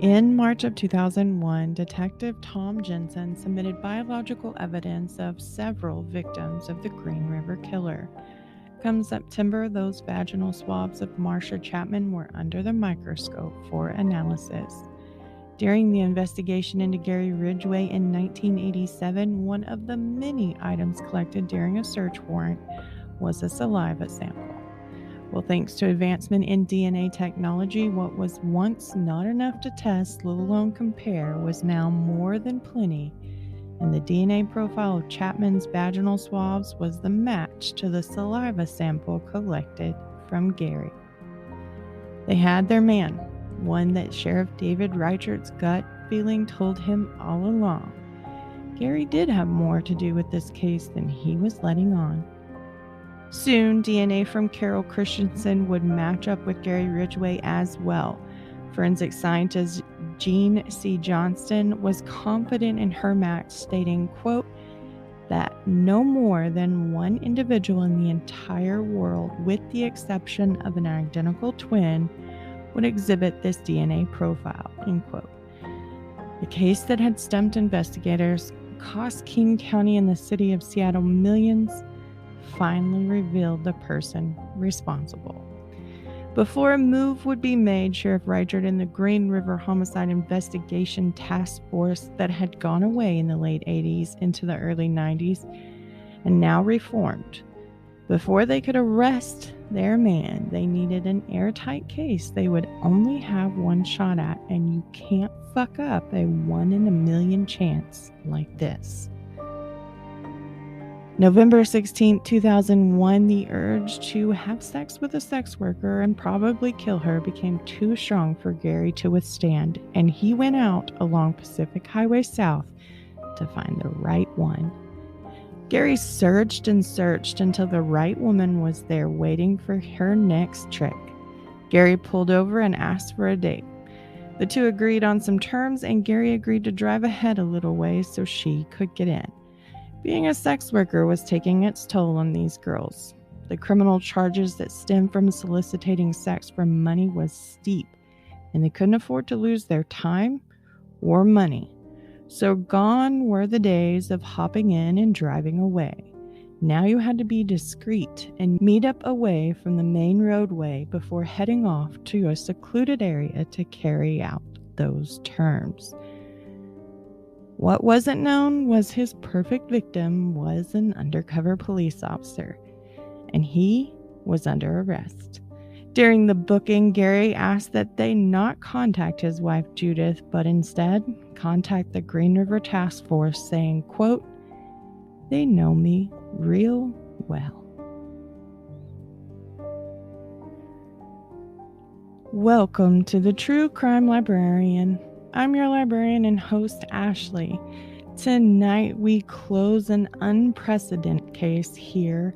In March of 2001, Detective Tom Jensen submitted biological evidence of several victims of the Green River Killer. Come September, those vaginal swabs of Marcia Chapman were under the microscope for analysis. During the investigation into Gary Ridgway in 1987, one of the many items collected during a search warrant was a saliva sample. Well, thanks to advancement in DNA technology, what was once not enough to test, let alone compare, was now more than plenty, and the DNA profile of Chapman's vaginal swabs was the match to the saliva sample collected from Gary. They had their man, one that Sheriff David Reichert's gut feeling told him all along. Gary did have more to do with this case than he was letting on. Soon, DNA from Carol Christensen would match up with Gary Ridgway as well. Forensic scientist Jean C. Johnston was confident in her match, stating, quote, that no more than one individual in the entire world, with the exception of an identical twin, would exhibit this DNA profile, end quote. The case that had stumped investigators, cost King County and the city of Seattle millions, finally revealed the person responsible. Before a move would be made, Sheriff Reichert and the Green River Homicide Investigation Task Force that had gone away in the late 80s into the early 90s and now reformed. Before they could arrest their man, they needed an airtight case they would only have one shot at, and you can't fuck up a 1 in a million chance like this. November 16, 2001, the urge to have sex with a sex worker and probably kill her became too strong for Gary to withstand, and he went out along Pacific Highway South to find the right one. Gary searched and searched until the right woman was there waiting for her next trick. Gary pulled over and asked for a date. The two agreed on some terms, and Gary agreed to drive ahead a little way so she could get in. Being a sex worker was taking its toll on these girls. The criminal charges that stemmed from soliciting sex for money was steep, and they couldn't afford to lose their time or money. So gone were the days of hopping in and driving away. Now you had to be discreet and meet up away from the main roadway before heading off to a secluded area to carry out those terms. What wasn't known was his perfect victim was an undercover police officer, and he was under arrest. During the booking, Gary asked that they not contact his wife Judith, but instead contact the Green River Task Force, saying, quote, they know me real well. Welcome to the True Crime Librarian. I'm your librarian and host, Ashlee. Tonight we close an unprecedented case here,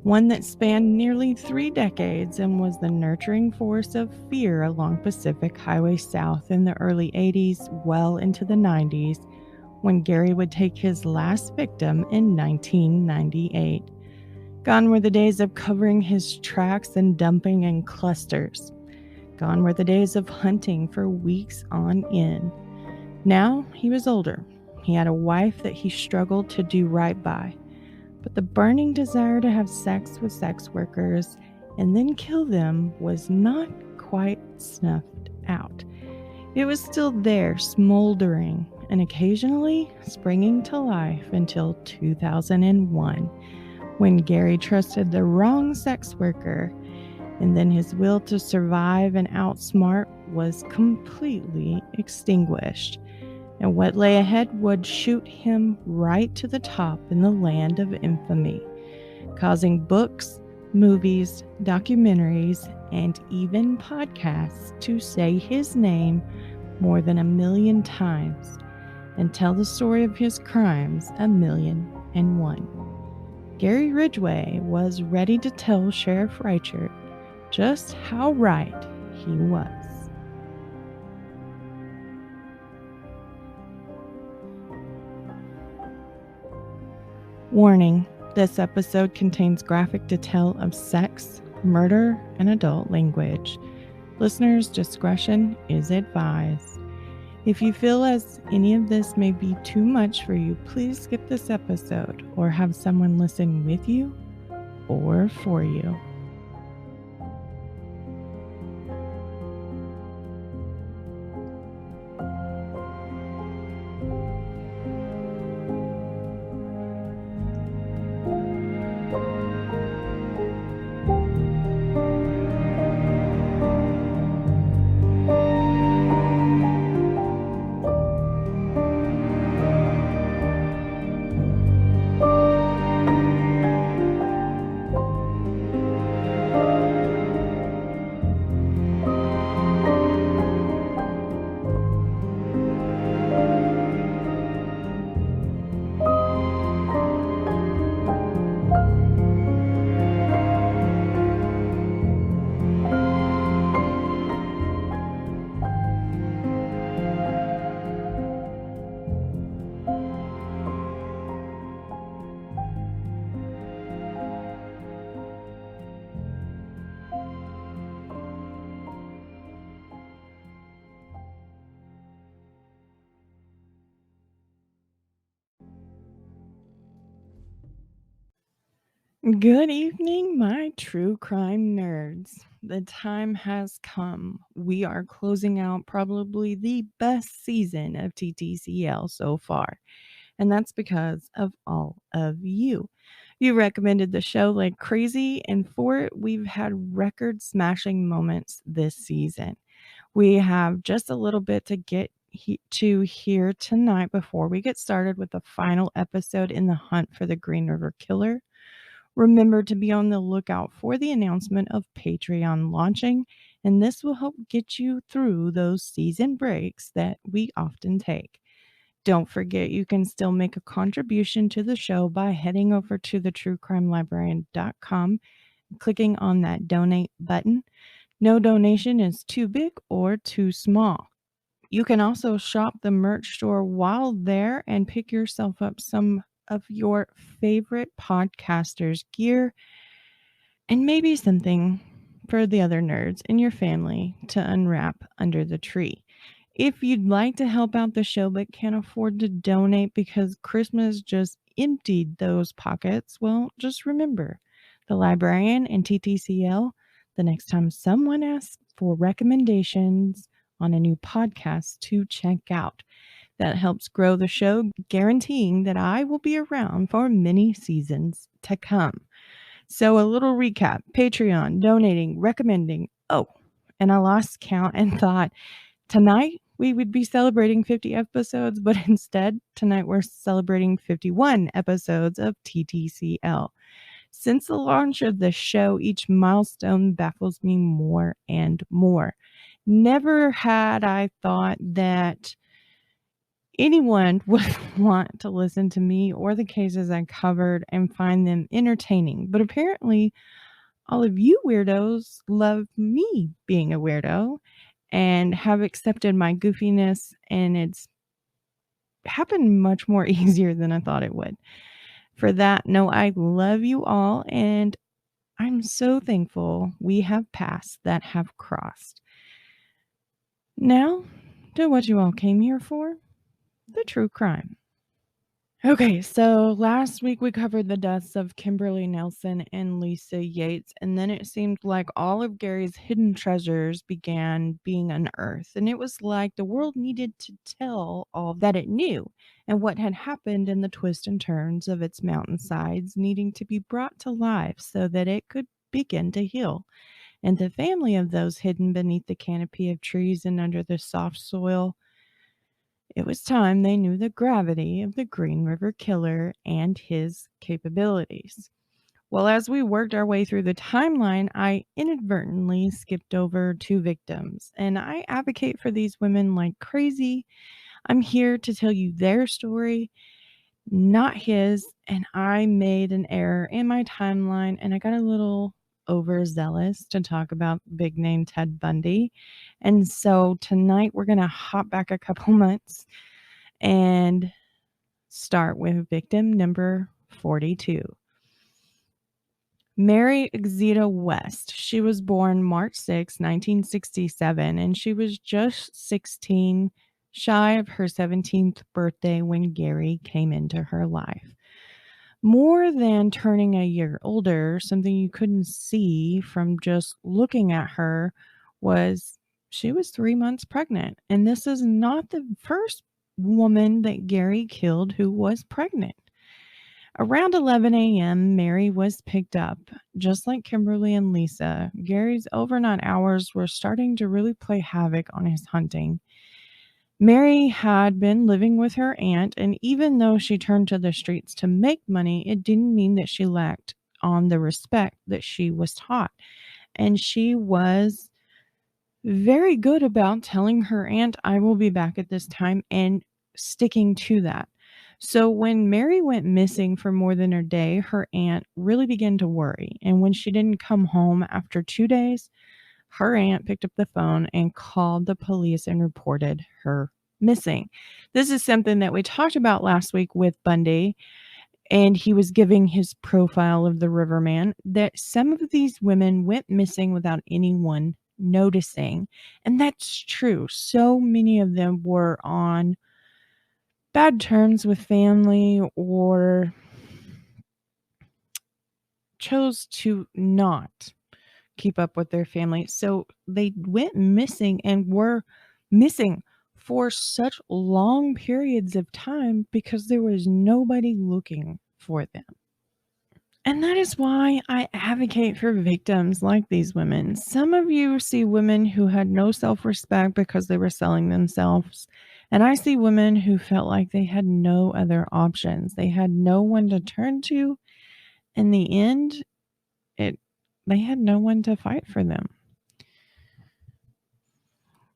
one that spanned nearly 3 decades and was the nurturing force of fear along Pacific Highway South in the early 80s, well into the 90s, when Gary would take his last victim in 1998. Gone were the days of covering his tracks and dumping in clusters. Gone were the days of hunting for weeks on end. Now he was older. He had a wife that he struggled to do right by. But the burning desire to have sex with sex workers and then kill them was not quite snuffed out. It was still there, smoldering, and occasionally springing to life until 2001, when Gary trusted the wrong sex worker, and then his will to survive and outsmart was completely extinguished, and what lay ahead would shoot him right to the top in the land of infamy, causing books, movies, documentaries, and even podcasts to say his name more than 1 million times and tell the story of his crimes 1,000,001. Gary Ridgway was ready to tell Sheriff Reichert just how right he was. Warning: this episode contains graphic detail of sex, murder, and adult language. Listeners' discretion is advised. If you feel as any of this may be too much for you, please skip this episode or have someone listen with you or for you. Good evening, my true crime nerds. The time has come. We are closing out probably the best season of TTCL so far, and that's because of all of you. You recommended the show like crazy, and for it, we've had record smashing moments this season. We have just a little bit to get to here tonight before we get started with the final episode in the hunt for the Green River Killer. Remember to be on the lookout for the announcement of Patreon launching, and this will help get you through those season breaks that we often take. Don't forget you can still make a contribution to the show by heading over to thetruecrimelibrarian.com and clicking on that donate button. No donation is too big or too small. You can also shop the merch store while there and pick yourself up some of your favorite podcasters' gear and maybe something for the other nerds in your family to unwrap under the tree. If you'd like to help out the show but can't afford to donate because Christmas just emptied those pockets, well, just remember the librarian and TTCL, the next time someone asks for recommendations on a new podcast to check out. That helps grow the show, guaranteeing that I will be around for many seasons to come. So, a little recap: Patreon, donating, recommending. Oh, and I lost count and thought tonight we would be celebrating 50 episodes, but instead, tonight we're celebrating 51 episodes of TTCL. Since the launch of the show, each milestone baffles me more and more. Never had I thought that anyone would want to listen to me or the cases I covered and find them entertaining. But apparently, all of you weirdos love me being a weirdo and have accepted my goofiness, and it's happened much more easier than I thought it would. For that, no, I love you all, and I'm so thankful we have paths that have crossed. Now, to what you all came here for, the true crime. Okay, so last week we covered the deaths of Kimberly Nelson and Lisa Yates, and then it seemed like all of Gary's hidden treasures began being unearthed, and it was like the world needed to tell all that it knew and what had happened in the twists and turns of its mountainsides needing to be brought to life so that it could begin to heal. And the family of those hidden beneath the canopy of trees and under the soft soil, it was time they knew the gravity of the Green River Killer and his capabilities. Well, as we worked our way through the timeline, I inadvertently skipped over two victims, and I advocate for these women like crazy. I'm here to tell you their story, not his, and I made an error in my timeline, and I got a little overzealous to talk about big name Ted Bundy. And so tonight we're going to hop back a couple months and start with victim number 42. Mary Exita West. She was born March 6, 1967, and she was just 16 shy of her 17th birthday when Gary came into her life. More than turning a year older, something you couldn't see from just looking at her was she was 3 months pregnant. And this is not the first woman that Gary killed who was pregnant. Around 11 a.m., Mary was picked up. Just like Kimberly and Lisa, Gary's overnight hours were starting to really play havoc on his hunting. Mary had been living with her aunt, and even though she turned to the streets to make money, it didn't mean that she lacked on the respect that she was taught. And she was very good about telling her aunt, I will be back at this time, and sticking to that. So when Mary went missing for more than a day, her aunt really began to worry. And when she didn't come home after 2 days, her aunt picked up the phone and called the police and reported her missing. This is something that we talked about last week with Bundy, and he was giving his profile of the Riverman, that some of these women went missing without anyone noticing. And that's true. So many of them were on bad terms with family or chose to not keep up with their family. So they went missing and were missing for such long periods of time because there was nobody looking for them. And that is why I advocate for victims like these women. Some of you see women who had no self-respect because they were selling themselves. And I see women who felt like they had no other options. They had no one to turn to. In the end, they had no one to fight for them.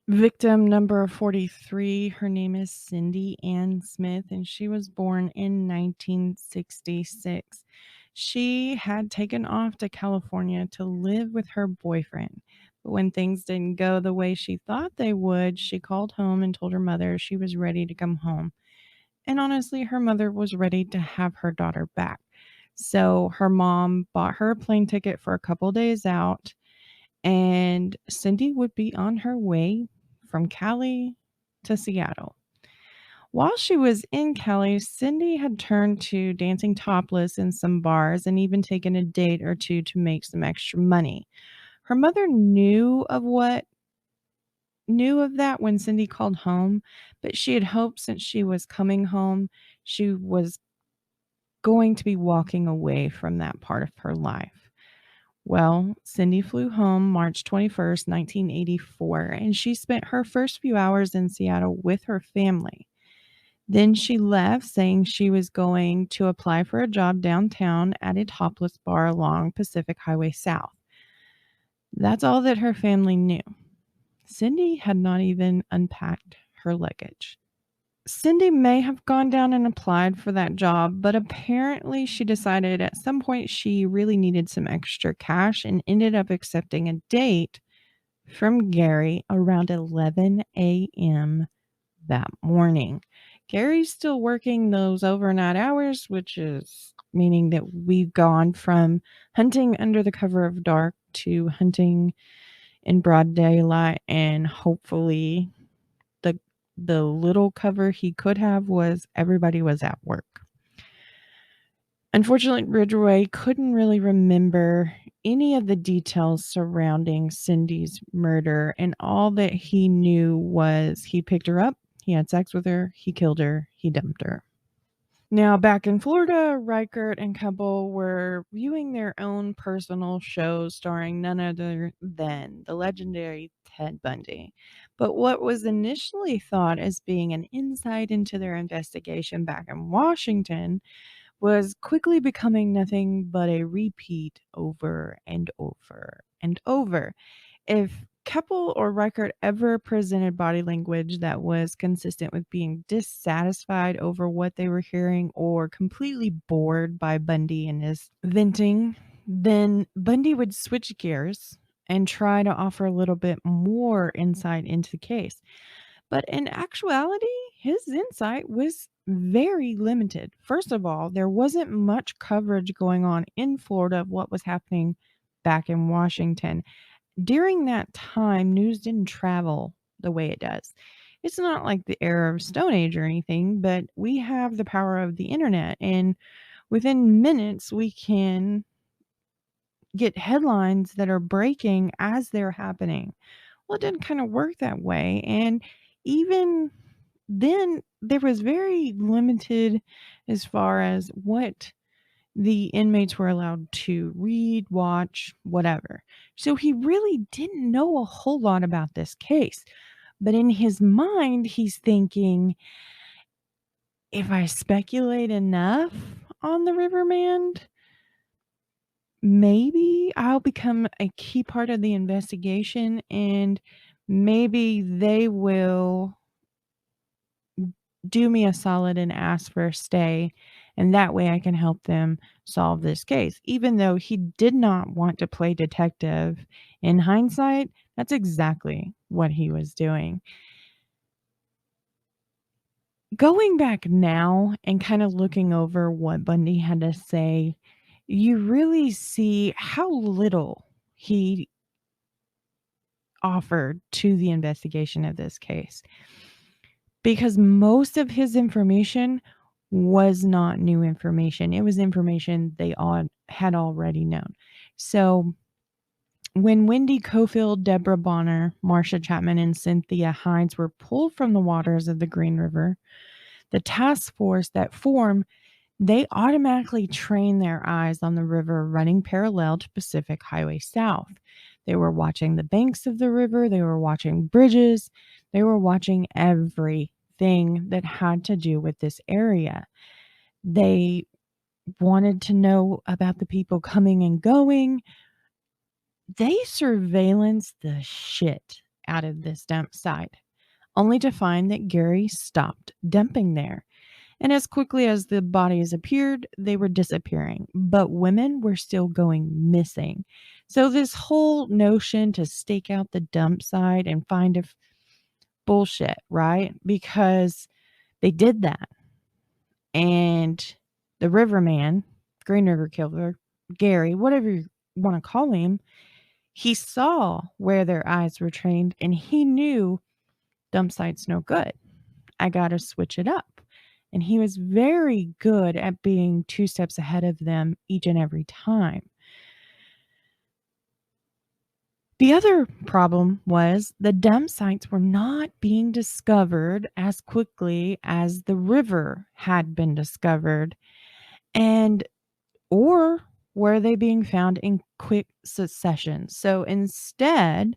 Victim number 43, her name is Cindy Ann Smith, and she was born in 1966. She had taken off to California to live with her boyfriend. But when things didn't go the way she thought they would, she called home and told her mother she was ready to come home. And honestly, her mother was ready to have her daughter back. So her mom bought her a plane ticket for a couple days out, and Cindy would be on her way from Cali to Seattle. While she was in Cali, Cindy had turned to dancing topless in some bars and even taken a date or two to make some extra money. Her mother knew of that when Cindy called home, but she had hoped since she was coming home, she was going to be walking away from that part of her life. Well, Cindy flew home March 21st, 1984, and she spent her first few hours in Seattle with her family. Then she left, saying she was going to apply for a job downtown at a topless bar along Pacific Highway South. That's all that her family knew. Cindy had not even unpacked her luggage. Cindy may have gone down and applied for that job, but apparently she decided at some point she really needed some extra cash and ended up accepting a date from Gary around 11 a.m. that morning. Gary's still working those overnight hours, which is meaning that we've gone from hunting under the cover of dark to hunting in broad daylight, and hopefully the little cover he could have was everybody was at work. Unfortunately, Ridgway couldn't really remember any of the details surrounding Cindy's murder, and all that he knew was he picked her up, he had sex with her, he killed her, he dumped her. Now, back in Florida, Reichert and Couple were viewing their own personal shows starring none other than the legendary Ted Bundy. But what was initially thought as being an insight into their investigation back in Washington was quickly becoming nothing but a repeat over and over and over. If Keppel or Reichert ever presented body language that was consistent with being dissatisfied over what they were hearing or completely bored by Bundy and his venting, then Bundy would switch gears and try to offer a little bit more insight into the case. But in actuality, his insight was very limited. First of all, there wasn't much coverage going on in Florida of what was happening back in Washington. During that time, news didn't travel the way it does. It's not like the era of Stone Age or anything, but we have the power of the internet, and within minutes we can get headlines that are breaking as they're happening. Well, it didn't kind of work that way. And even then, there was very limited as far as what the inmates were allowed to read, watch, whatever. So he really didn't know a whole lot about this case. But in his mind, he's thinking, if I speculate enough on the Riverman, maybe I'll become a key part of the investigation, and maybe they will do me a solid and ask for a stay, and that way I can help them solve this case. Even though he did not want to play detective, in hindsight, that's exactly what he was doing. Going back now and kind of looking over what Bundy had to say, you really see how little he offered to the investigation of this case, because most of his information was not new information. It was information they all had already known. So when Wendy Cofield, Deborah Bonner, Marcia Chapman, and Cynthia Hines were pulled from the waters of the Green River, the task force that formed, they automatically trained their eyes on the river running parallel to Pacific Highway South. They were watching the banks of the river. They were watching bridges. They were watching everything that had to do with this area. They wanted to know about the people coming and going. They surveillanced the shit out of this dump site, only to find that Gary stopped dumping there. And as quickly as the bodies appeared, they were disappearing. But women were still going missing. So this whole notion to stake out the dump site and find a bullshit, right? Because they did that. And the Riverman, Green River Killer, Gary, whatever you want to call him, he saw where their eyes were trained, and he knew dump site's no good. I got to switch it up. And he was very good at being 2 steps ahead of them each and every time. The other problem was the dump sites were not being discovered as quickly as the river had been discovered, or were they being found in quick succession. So instead,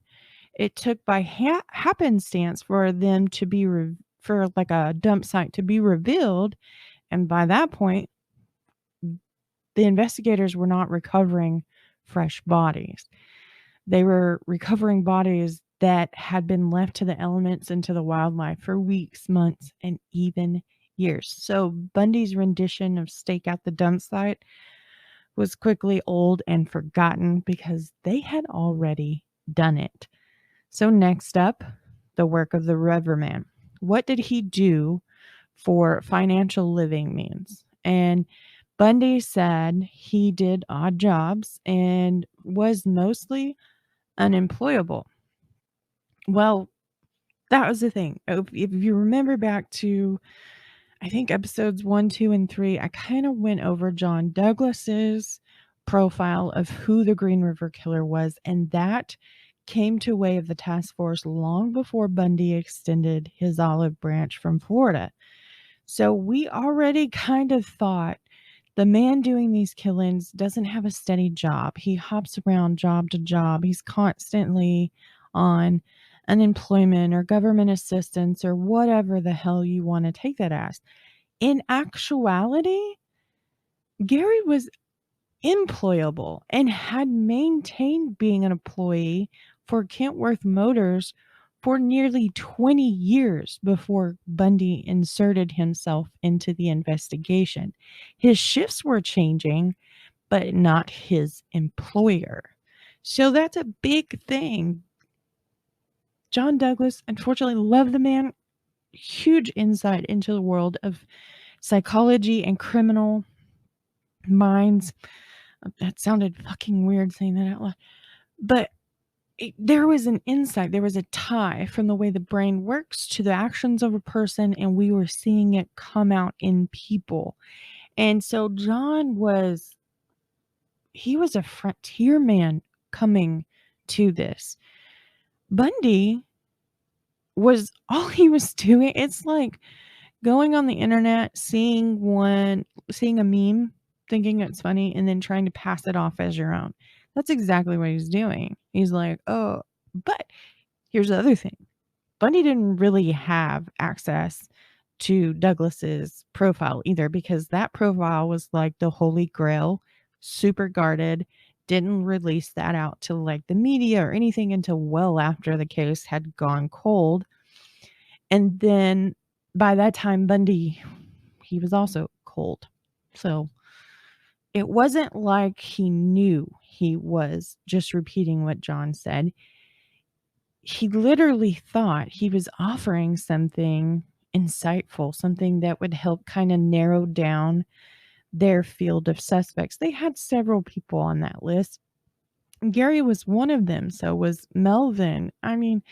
it took by happenstance for them to be for like a dump site to be revealed, and by that point the investigators were not recovering fresh bodies. They were recovering bodies that had been left to the elements and to the wildlife for weeks, months, and even years. So Bundy's rendition of stake out the dump site was quickly old and forgotten because they had already done it. So next up, the work of the Riverman. What did he do for financial living means? And Bundy said he did odd jobs and was mostly unemployable. Well, that was the thing. If you remember back to, I think, episodes 1, 2, and 3, I kind of went over John Douglas's profile of who the Green River Killer was, and that came to way of the task force long before Bundy extended his olive branch from Florida. So we already kind of thought the man doing these killings doesn't have a steady job. He hops around job to job. He's constantly on unemployment or government assistance or whatever the hell you want to take that as. In actuality, Gary was employable and had maintained being an employee for Kentworth Motors for nearly 20 years before Bundy inserted himself into the investigation. His shifts were changing, but not his employer. So that's a big thing. John Douglas, unfortunately, loved the man. Huge insight into the world of psychology and criminal minds. That sounded fucking weird saying that out loud. But there was an insight, there was a tie from the way the brain works to the actions of a person, and we were seeing it come out in people. And so John was a frontier man coming to this. Bundy was all he was doing. It's like going on the internet, seeing a meme, thinking it's funny, and then trying to pass it off as your own. That's exactly what he's doing. He's like, oh, but here's the other thing. Bundy didn't really have access to Douglas's profile either, because that profile was like the holy grail, super guarded, didn't release that out to like the media or anything until well after the case had gone cold. And then by that time, Bundy, he was also cold. So it wasn't like he knew he was just repeating what John said. He literally thought he was offering something insightful, something that would help kind of narrow down their field of suspects. They had several people on that list. Gary was one of them. So was Melvin. I mean,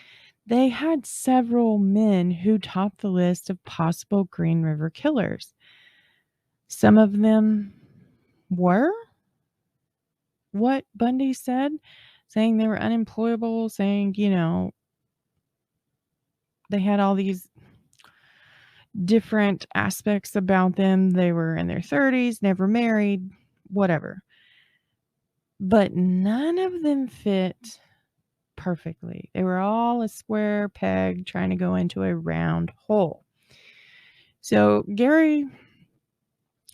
they had several men who topped the list of possible Green River killers. Some of them were what Bundy said, saying they were unemployable, saying, they had all these different aspects about them. They were in their 30s, never married, whatever. But none of them fit perfectly. They were all a square peg trying to go into a round hole. So Gary,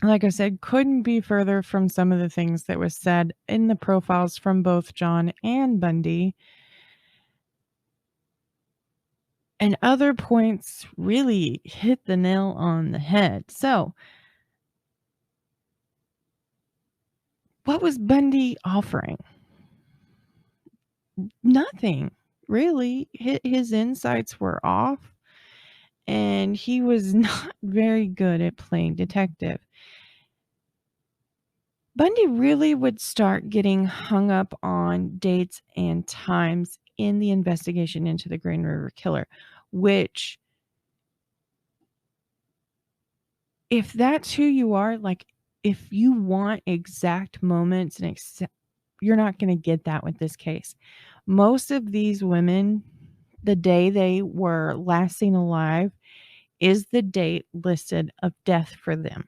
like I said, couldn't be further from some of the things that was said in the profiles from both John and Bundy. And other points really hit the nail on the head. So, what was Bundy offering? Nothing, really. His insights were off, and he was not very good at playing detective. Bundy really would start getting hung up on dates and times in the investigation into the Green River Killer, which, if that's who you are, like if you want exact moments and you're not going to get that with this case. Most of these women, the day they were last seen alive is the date listed of death for them.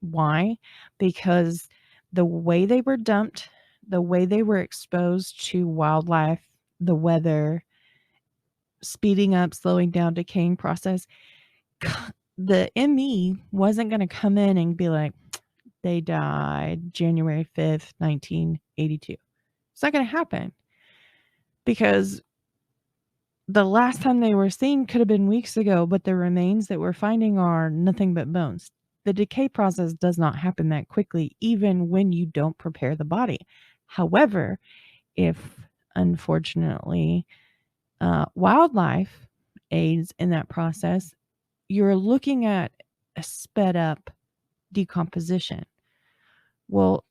Why? Because the way they were dumped, the way they were exposed to wildlife, the weather, speeding up, slowing down, decaying process, the ME wasn't going to come in and be like, they died January 5th, 1982. It's not going to happen, because the last time they were seen could have been weeks ago, but the remains that we're finding are nothing but bones. The decay process does not happen that quickly, even when you don't prepare the body. However, if unfortunately wildlife aids in that process, you're looking at a sped up decomposition. Well,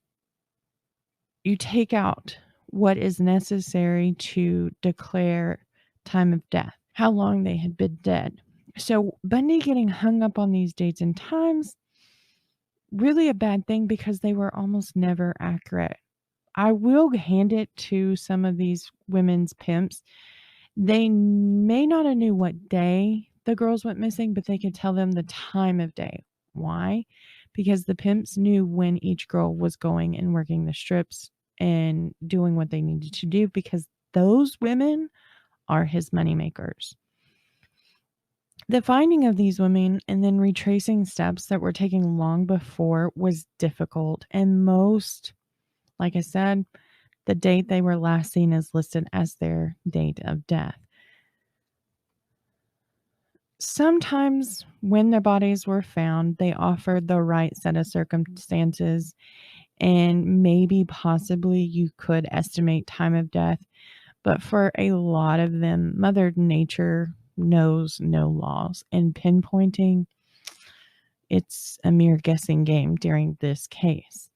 you take out what is necessary to declare time of death, how long they had been dead. So Bundy getting hung up on these dates and times, really a bad thing, because they were almost never accurate. I will hand it to some of these women's pimps. They may not have knew what day the girls went missing, but they could tell them the time of day. Why? Because the pimps knew when each girl was going and working the strips and doing what they needed to do, because those women are his moneymakers. The finding of these women and then retracing steps that were taken long before was difficult. And most, like I said, the date they were last seen is listed as their date of death. Sometimes when their bodies were found, they offered the right set of circumstances, and maybe possibly you could estimate time of death. But for a lot of them, Mother Nature knows no laws, and pinpointing, it's a mere guessing game during this case.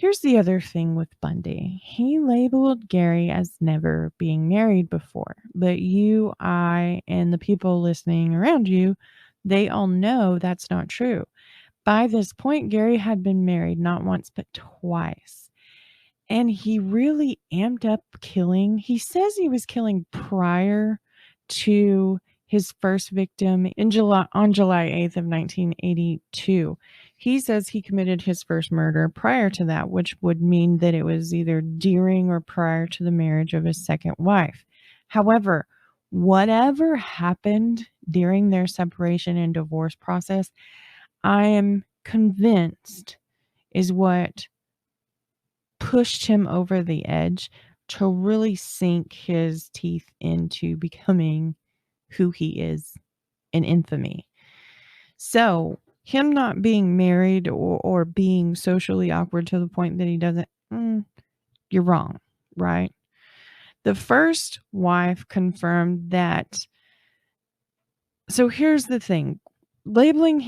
Here's the other thing with Bundy. He labeled Gary as never being married before, but you, I, and the people listening around you, they all know that's not true. By this point, Gary had been married not once, but twice. And he really amped up killing. He says he was killing prior to his first victim on July 8th of 1982. He says he committed his first murder prior to that, which would mean that it was either during or prior to the marriage of his second wife. However, whatever happened during their separation and divorce process, I am convinced is what pushed him over the edge to really sink his teeth into becoming who he is in infamy. So, him not being married or being socially awkward to the point that he doesn't, you're wrong, right? The first wife confirmed that. So, here's the thing labeling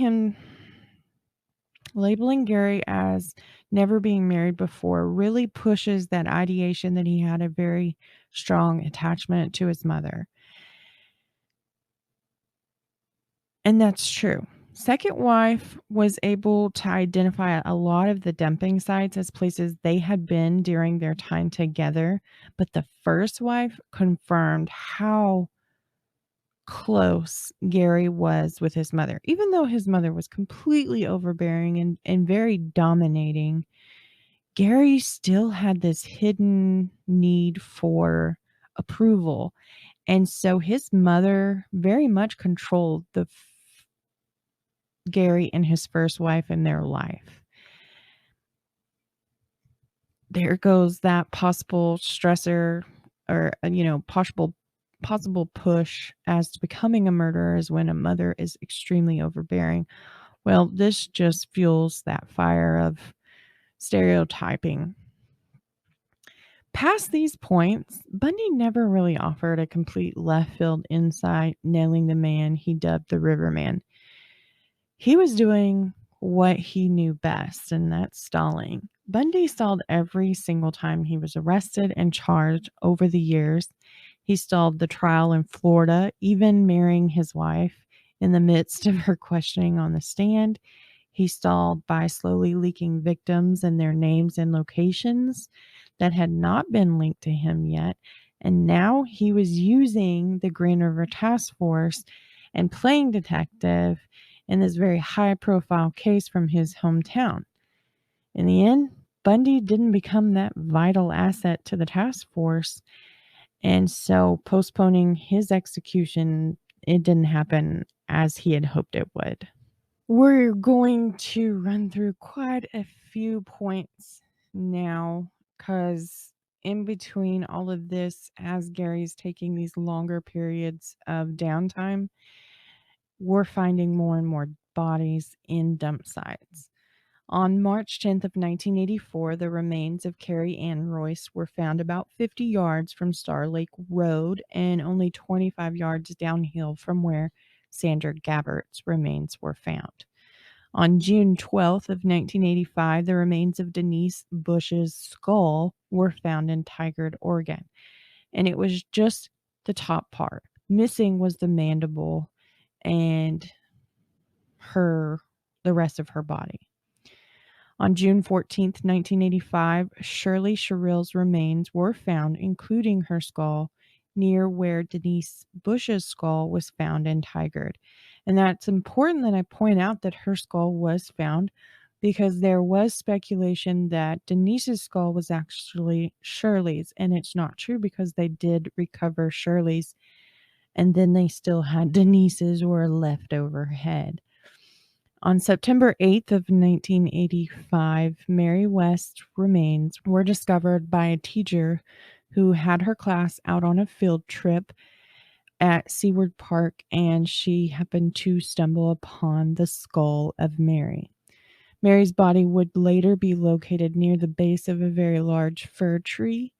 Gary as never being married before really pushes that ideation that he had a very strong attachment to his mother. And that's true. Second wife was able to identify a lot of the dumping sites as places they had been during their time together, but the first wife confirmed how close Gary was with his mother. Even though his mother was completely overbearing and very dominating, Gary still had this hidden need for approval. And so his mother very much controlled Gary and his first wife in their life. There goes that possible stressor or, possible push as to becoming a murderer is when a mother is extremely overbearing. Well, this just fuels that fire of stereotyping. Past these points, Bundy never really offered a complete left field insight, nailing the man he dubbed the Riverman. He was doing what he knew best, and that's stalling. Bundy stalled every single time he was arrested and charged over the years. He stalled the trial in Florida, even marrying his wife in the midst of her questioning on the stand. He stalled by slowly leaking victims and their names and locations that had not been linked to him yet. And now he was using the Green River Task Force and playing detective in this very high-profile case from his hometown. In the end, Bundy didn't become that vital asset to the task force, and so postponing his execution, it didn't happen as he had hoped it would. We're going to run through quite a few points now, because in between all of this, as Gary's taking these longer periods of downtime, we're finding more and more bodies in dump sites. On March 10th of 1984, the remains of Carrie Ann Royce were found about 50 yards from Star Lake Road and only 25 yards downhill from where Sandra Gabbert's remains were found. On June 12th of 1985, the remains of Denise Bush's skull were found in Tigard, Oregon, and it was just the top part. Missing was the mandible and the rest of her body. On June 14th, 1985, Shirley Sherrill's remains were found, including her skull, near where Denise Bush's skull was found in Tigard. And that's important that I point out that her skull was found, because there was speculation that Denise's skull was actually Shirley's, and it's not true because they did recover Shirley's, and then they still had Denise's or a leftover head. On September 8th of 1985, Mary West's remains were discovered by a teacher who had her class out on a field trip at Seward Park, and she happened to stumble upon the skull of Mary. Mary's body would later be located near the base of a very large fir tree.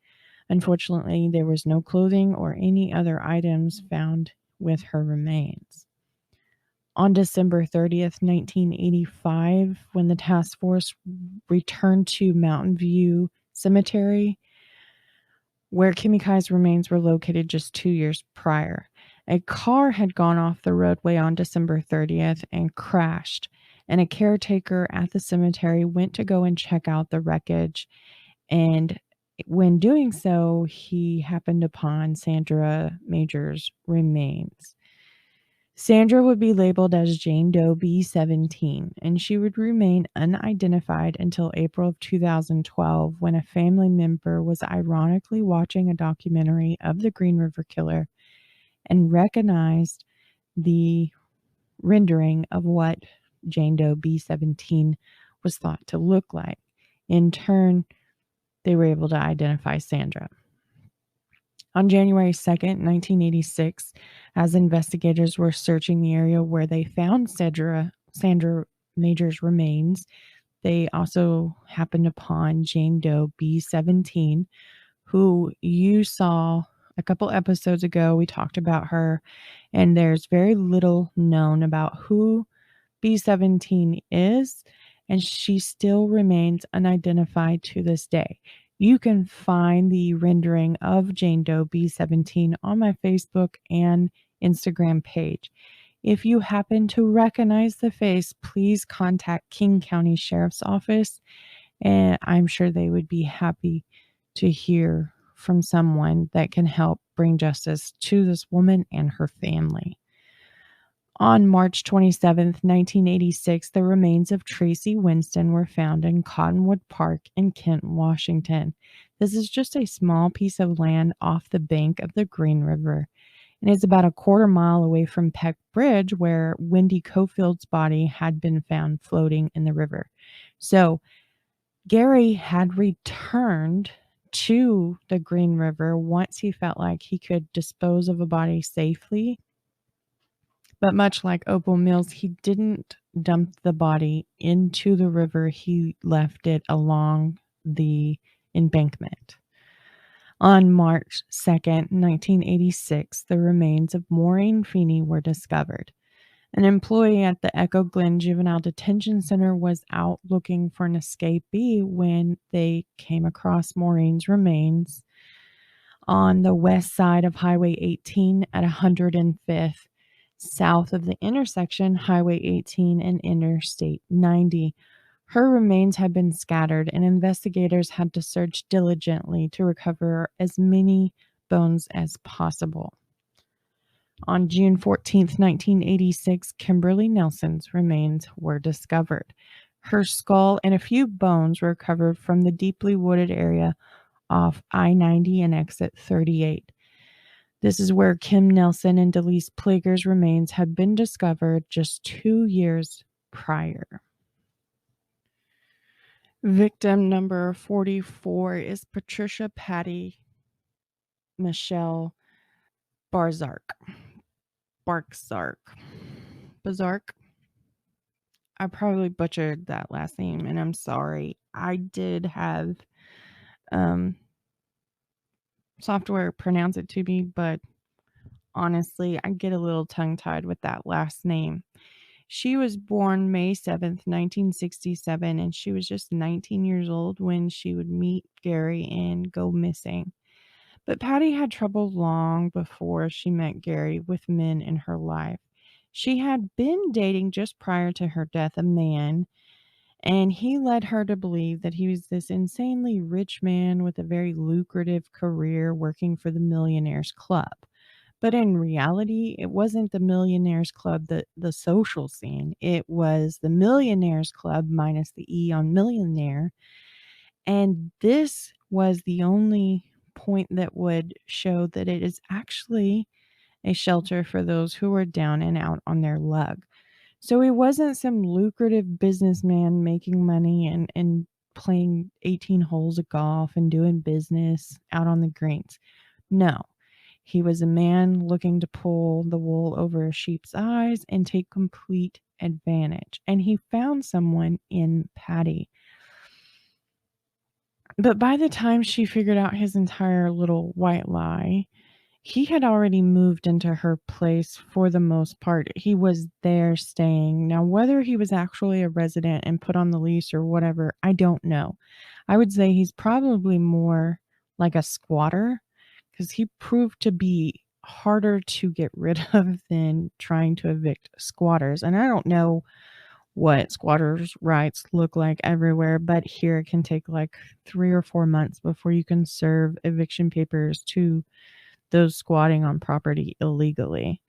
Unfortunately, there was no clothing or any other items found with her remains. On December 30th, 1985, when the task force returned to Mountain View Cemetery, where Kimikai's remains were located just 2 years prior, a car had gone off the roadway on December 30th and crashed, and a caretaker at the cemetery went to go and check out the wreckage. And when doing so, he happened upon Sandra Major's remains. Sandra would be labeled as Jane Doe B17, and she would remain unidentified until April of 2012, when a family member was ironically watching a documentary of the Green River Killer and recognized the rendering of what Jane Doe B17 was thought to look like. In turn, they were able to identify Sandra. On January 2nd, 1986, as investigators were searching the area where they found Sandra Major's remains, they also happened upon Jane Doe B17, who you saw a couple episodes ago. We talked about her, and there's very little known about who B17 is, and she still remains unidentified to this day. You can find the rendering of Jane Doe B17 on my Facebook and Instagram page. If you happen to recognize the face, please contact King County Sheriff's Office, and I'm sure they would be happy to hear from someone that can help bring justice to this woman and her family. On March 27, 1986, the remains of Tracy Winston were found in Cottonwood Park in Kent, Washington. This is just a small piece of land off the bank of the Green River, and it's about a quarter mile away from Peck Bridge, where Wendy Cofield's body had been found floating in the river. So Gary had returned to the Green River once he felt like he could dispose of a body safely. But much like Opal Mills, he didn't dump the body into the river. He left it along the embankment. On March 2nd, 1986, the remains of Maureen Feeney were discovered. An employee at the Echo Glen Juvenile Detention Center was out looking for an escapee when they came across Maureen's remains on the west side of Highway 18 at 105th. South of the intersection, Highway 18 and Interstate 90. Her remains had been scattered, and investigators had to search diligently to recover as many bones as possible. On June 14, 1986, Kimberly Nelson's remains were discovered. Her skull and a few bones were recovered from the deeply wooded area off I-90 and exit 38. This is where Kim Nelson and Delise Plager's remains had been discovered just 2 years prior. Victim number 44 is Patricia Patty Michelle Barzark. Barzark. I probably butchered that last name, and I'm sorry. I did have software pronounce it to me, but honestly, I get a little tongue-tied with that last name. She was born May 7th, 1967, and she was just 19 years old when she would meet Gary and go missing. But Patty had trouble long before she met Gary with men in her life. She had been dating just prior to her death a man, and he led her to believe that he was this insanely rich man with a very lucrative career working for the Millionaires Club. But in reality, it wasn't the Millionaires Club, the social scene. It was the Millionaires Club minus the E on millionaire. And this was the only point that would show that it is actually a shelter for those who are down and out on their luck. So he wasn't some lucrative businessman making money and playing 18 holes of golf and doing business out on the greens. No, he was a man looking to pull the wool over a sheep's eyes and take complete advantage. And he found someone in Patty. But by the time she figured out his entire little white lie, He had already moved into her place for the most part. He was there staying. Now, whether he was actually a resident and put on the lease or whatever, I don't know. I would say he's probably more like a squatter because he proved to be harder to get rid of than trying to evict squatters. And I don't know what squatters' rights look like everywhere, but here it can take like 3 or 4 months before you can serve eviction papers to those squatting on property illegally.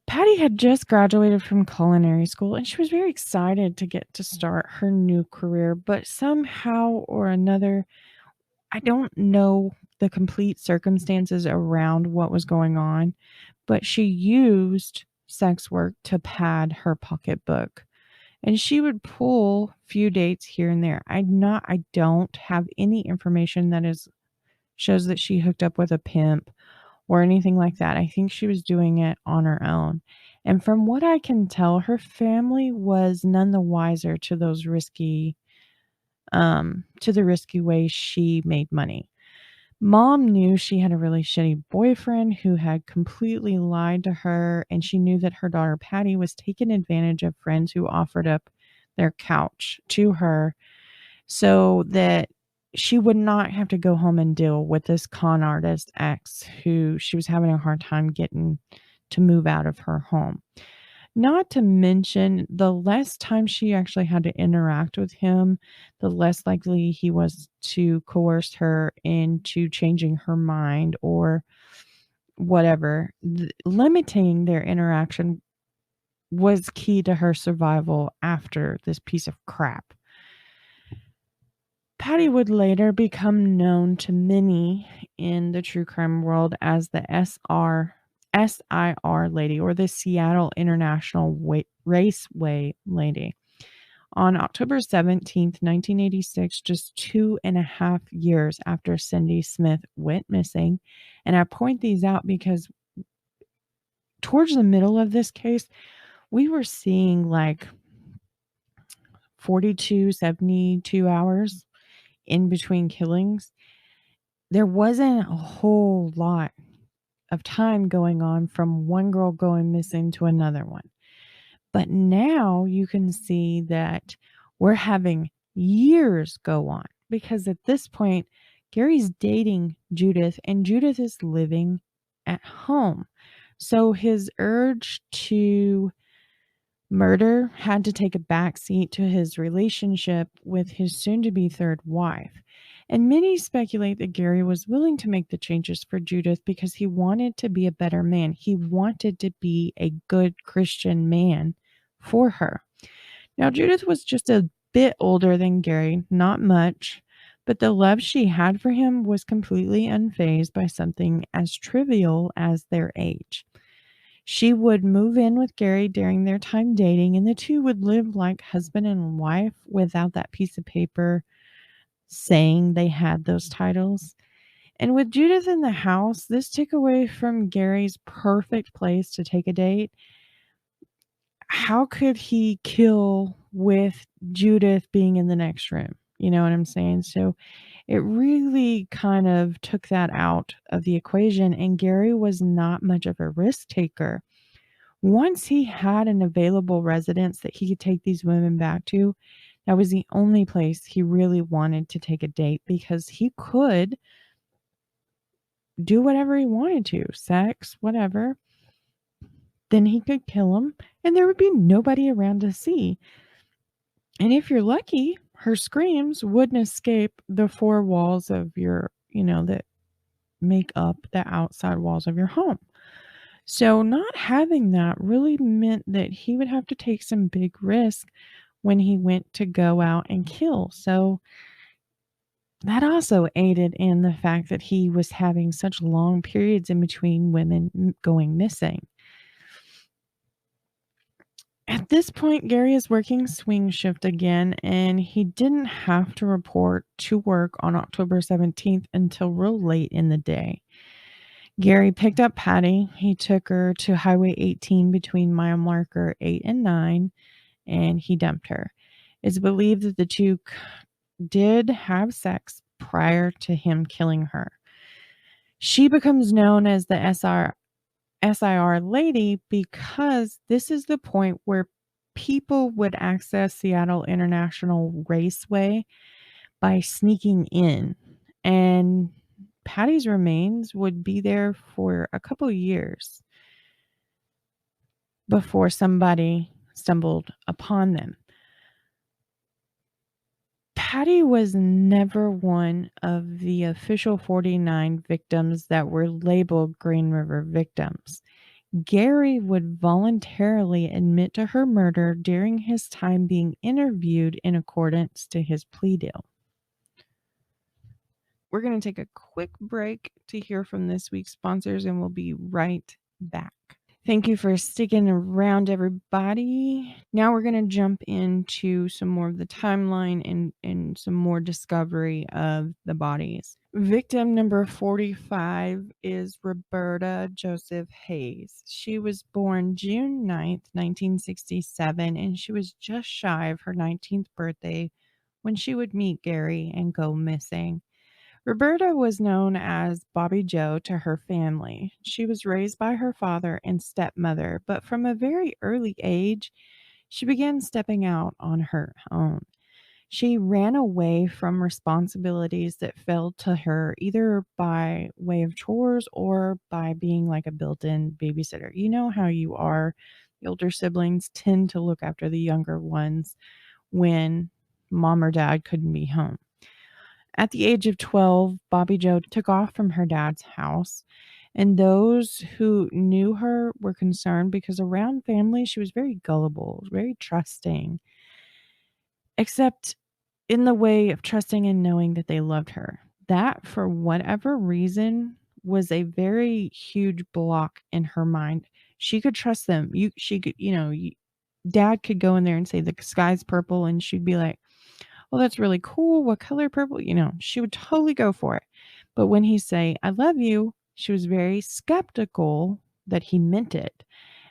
Patty had just graduated from culinary school and she was very excited to get to start her new career, but somehow or another, I don't know the complete circumstances around what was going on, but she used sex work to pad her pocketbook. And she would pull few dates here and there. I don't have any information that shows that she hooked up with a pimp or anything like that. I think she was doing it on her own. And from what I can tell, her family was none the wiser to those to the risky way she made money. Mom knew she had a really shitty boyfriend who had completely lied to her, and she knew that her daughter Patty was taking advantage of friends who offered up their couch to her so that she would not have to go home and deal with this con artist ex who she was having a hard time getting to move out of her home. Not to mention, the less time she actually had to interact with him, the less likely he was to coerce her into changing her mind or whatever. Limiting their interaction was key to her survival after this piece of crap. Patty would later become known to many in the true crime world as the SIR lady, or the Seattle International Raceway lady. On October 17th, 1986, just 2.5 years after Cindy Smith went missing, and I point these out because towards the middle of this case, we were seeing like 42, 72 hours in between killings. There wasn't a whole lot of time going on from one girl going missing to another one. But now you can see that we're having years go on because at this point, Gary's dating Judith and Judith is living at home. So his urge to murder had to take a backseat to his relationship with his soon-to-be third wife. And many speculate that Gary was willing to make the changes for Judith because he wanted to be a better man. He wanted to be a good Christian man for her. Now, Judith was just a bit older than Gary, not much, but the love she had for him was completely unfazed by something as trivial as their age. She would move in with Gary during their time dating, and the two would live like husband and wife without that piece of paper saying they had those titles. And with Judith in the house, this took away from Gary's perfect place to take a date. How could he kill with Judith being in the next room? You know what I'm saying? So it really kind of took that out of the equation, and Gary was not much of a risk taker. Once he had an available residence that he could take these women back to, that was the only place he really wanted to take a date because he could do whatever he wanted to, sex, whatever. Then he could kill them and there would be nobody around to see. And if you're lucky, her screams wouldn't escape the four walls of your, that make up the outside walls of your home. So not having that really meant that he would have to take some big risk when he went to go out and kill. So that also aided in the fact that he was having such long periods in between women going missing. At this point, Gary is working swing shift again, and he didn't have to report to work on October 17th until real late in the day. Gary picked up Patty. He took her to Highway 18 between mile marker 8 and 9, and he dumped her. It's believed that the two did have sex prior to him killing her. She becomes known as the SIR lady because this is the point where people would access Seattle International Raceway by sneaking in, and Patty's remains would be there for a couple years before somebody stumbled upon them. Patty was never one of the official 49 victims that were labeled Green River victims. Gary would voluntarily admit to her murder during his time being interviewed in accordance to his plea deal. We're going to take a quick break to hear from this week's sponsors, and we'll be right back. Thank you for sticking around, everybody. Now we're going to jump into some more of the timeline and some more discovery of the bodies. Victim number 45 is Roberta Joseph Hayes. She was born June 9th, 1967, and she was just shy of her 19th birthday when she would meet Gary and go missing. Roberta was known as Bobby Joe to her family. She was raised by her father and stepmother, but from a very early age, she began stepping out on her own. She ran away from responsibilities that fell to her either by way of chores or by being like a built-in babysitter. You know how you are. The older siblings tend to look after the younger ones when mom or dad couldn't be home. At the age of 12, Bobby Joe took off from her dad's house, and those who knew her were concerned because around family, she was very gullible, very trusting, except in the way of trusting and knowing that they loved her. That, for whatever reason, was a very huge block in her mind. She could trust them. She could, dad could go in there and say the sky's purple, and she'd be like, "Well, that's really cool. What color purple?" She would totally go for it. But when he say, "I love you," she was very skeptical that he meant it.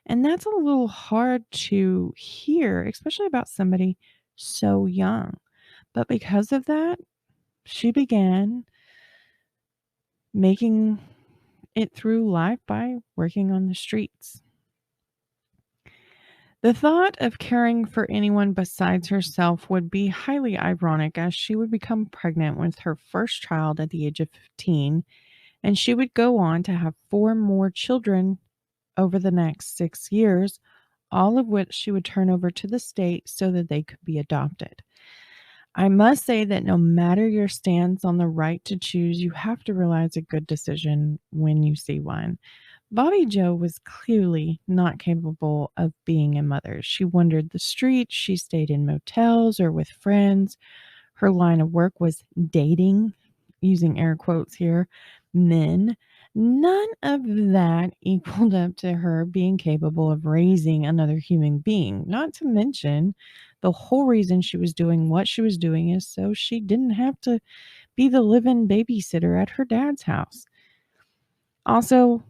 And that's a little hard to hear, especially about somebody so young. But because of that, she began making it through life by working on the streets. The thought of caring for anyone besides herself would be highly ironic, as she would become pregnant with her first child at the age of 15, and she would go on to have 4 more children over the next 6 years, all of which she would turn over to the state so that they could be adopted. I must say that no matter your stance on the right to choose, you have to realize a good decision when you see one. Bobby Joe was clearly not capable of being a mother. She wandered the streets, she stayed in motels or with friends. Her line of work was dating, using air quotes here, men. None of that equaled up to her being capable of raising another human being. Not to mention, the whole reason she was doing what she was doing is so she didn't have to be the live-in babysitter at her dad's house. Also,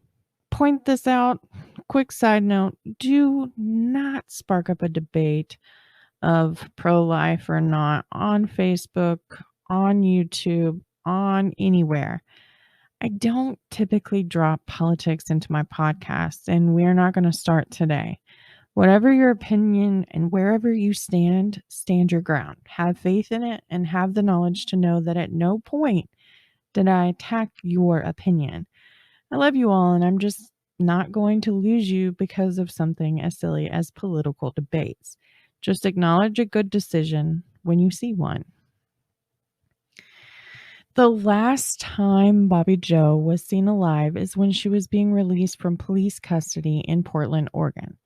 point this out, quick side note, do not spark up a debate of pro-life or not on Facebook, on YouTube, on anywhere. I don't typically drop politics into my podcast, and we're not going to start today. Whatever your opinion and wherever you stand, stand your ground. Have faith in it and have the knowledge to know that at no point did I attack your opinion. I love you all, and I'm just not going to lose you because of something as silly as political debates. Just acknowledge a good decision when you see one. The last time Bobby Joe was seen alive is when she was being released from police custody in Portland, Oregon.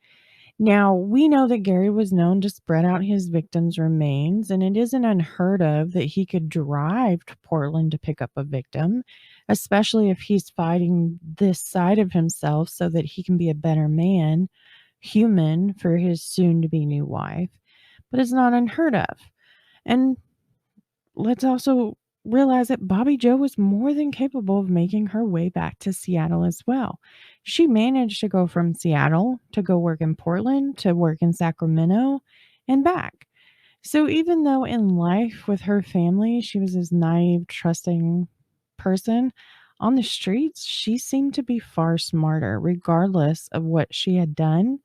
Now, we know that Gary was known to spread out his victims' remains, and it isn't unheard of that he could drive to Portland to pick up a victim, especially if he's fighting this side of himself so that he can be a better man, human, for his soon-to-be new wife. But it's not unheard of. And let's also realize that Bobby Joe was more than capable of making her way back to Seattle as well. She managed to go from Seattle to go work in Portland, to work in Sacramento, and back. So even though in life with her family, she was this naive, trusting person, On the streets, she seemed to be far smarter, regardless of what she had done,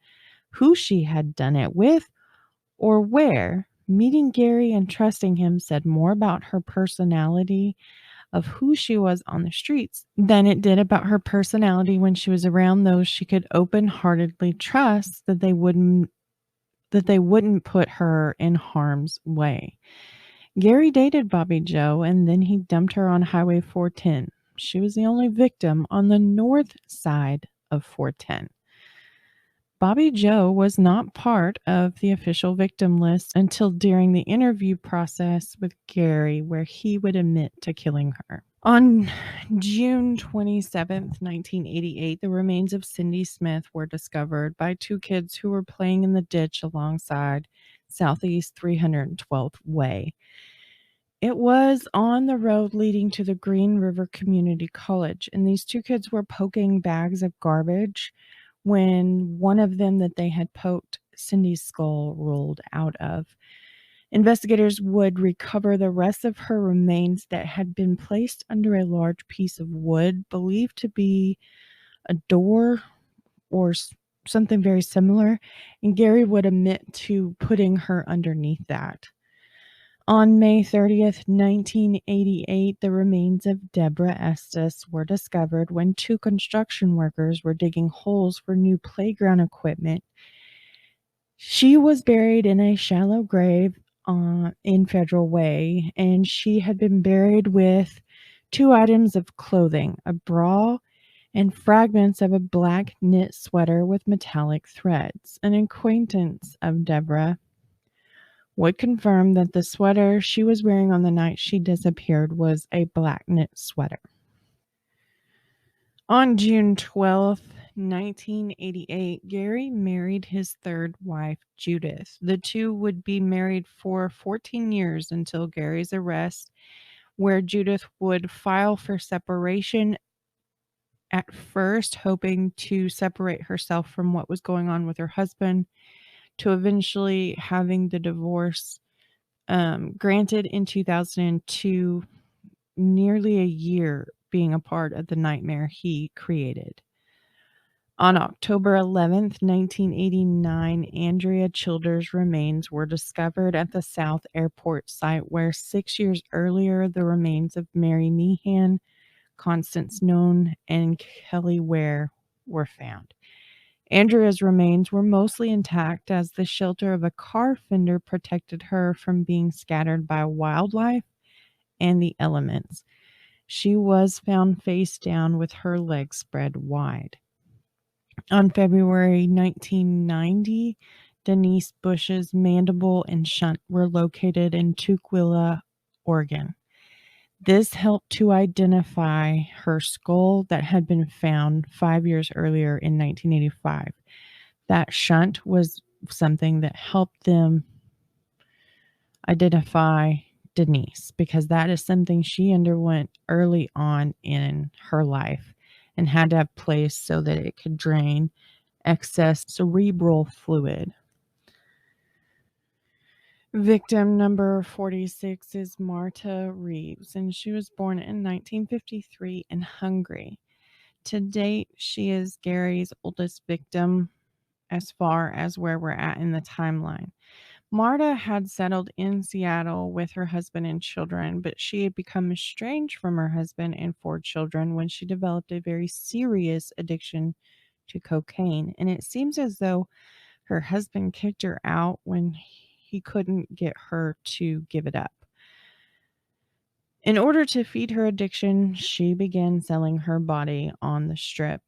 who she had done it with, or where. Meeting Gary and trusting him said more about her personality of who she was on the streets than it did about her personality when she was around those she could open-heartedly trust that they wouldn't put her in harm's way. Gary dated Bobby Joe and then he dumped her on Highway 410. She was the only victim on the north side of 410. Bobby Joe was not part of the official victim list until during the interview process with Gary, where he would admit to killing her. On June 27th, 1988, the remains of Cindy Smith were discovered by two kids who were playing in the ditch alongside Southeast 312th Way. It was on the road leading to the Green River Community College, and these two kids were poking bags of garbage when one of them that they had poked Cindy's skull rolled out of. Investigators would recover the rest of her remains that had been placed under a large piece of wood believed to be a door or something very similar, and Gary would admit to putting her underneath that. On May 30th, 1988, the remains of Deborah Estes were discovered when two construction workers were digging holes for new playground equipment. She was buried in a shallow grave in Federal Way, and she had been buried with two items of clothing, a bra and fragments of a black knit sweater with metallic threads. An acquaintance of Deborah would confirm that the sweater she was wearing on the night she disappeared was a black knit sweater. On June 12th, 1988, Gary married his third wife, Judith. The two would be married for 14 years until Gary's arrest, where Judith would file for separation, at first hoping to separate herself from what was going on with her husband, to eventually having the divorce granted in 2002, nearly a year being a part of the nightmare he created. On October 11th, 1989, Andrea Childers' remains were discovered at the South Airport site where 6 years earlier the remains of Mary Meehan, Constance Known, and Kelly Ware were found. Andrea's remains were mostly intact as the shelter of a car fender protected her from being scattered by wildlife and the elements. She was found face down with her legs spread wide. On February 1990, Denise Bush's mandible and shunt were located in Tukwila, Oregon. This helped to identify her skull that had been found 5 years earlier in 1985. That shunt was something that helped them identify Denise, because that is something she underwent early on in her life and had to have placed so that it could drain excess cerebral fluid. Victim number 46 is Marta Reeves, and she was born in 1953 in Hungary. To date, she is Gary's oldest victim as far as where we're at in the timeline. Marta had settled in Seattle with her husband and children, but she had become estranged from her husband and 4 children when she developed a very serious addiction to cocaine. And it seems as though her husband kicked her out when he couldn't get her to give it up. In order to feed her addiction, she began selling her body on the strip.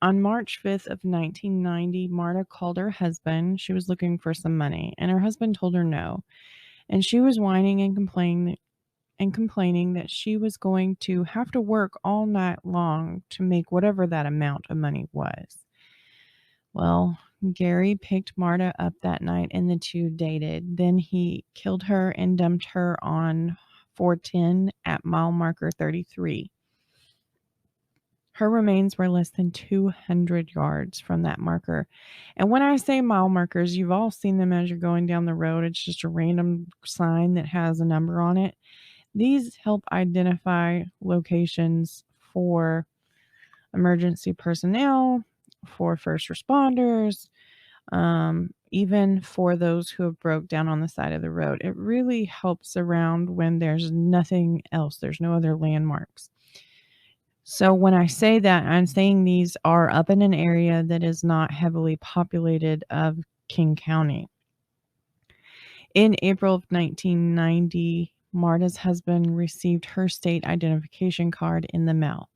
On March 5th of 1990, Marta called her husband. She was looking for some money, and her husband told her no. And she was whining and complaining that she was going to have to work all night long to make whatever that amount of money was. Well, Gary picked Marta up that night and the two dated. Then he killed her and dumped her on 410 at mile marker 33. Her remains were less than 200 yards from that marker. And when I say mile markers, you've all seen them as you're going down the road. It's just a random sign that has a number on it. These help identify locations for emergency personnel, for first responders, even for those who have broke down on the side of the road. It really helps around when there's nothing else. There's no other landmarks. So when I say that, I'm saying these are up in an area that is not heavily populated of King County. In April of 1990, Marta's husband received her state identification card in the mail,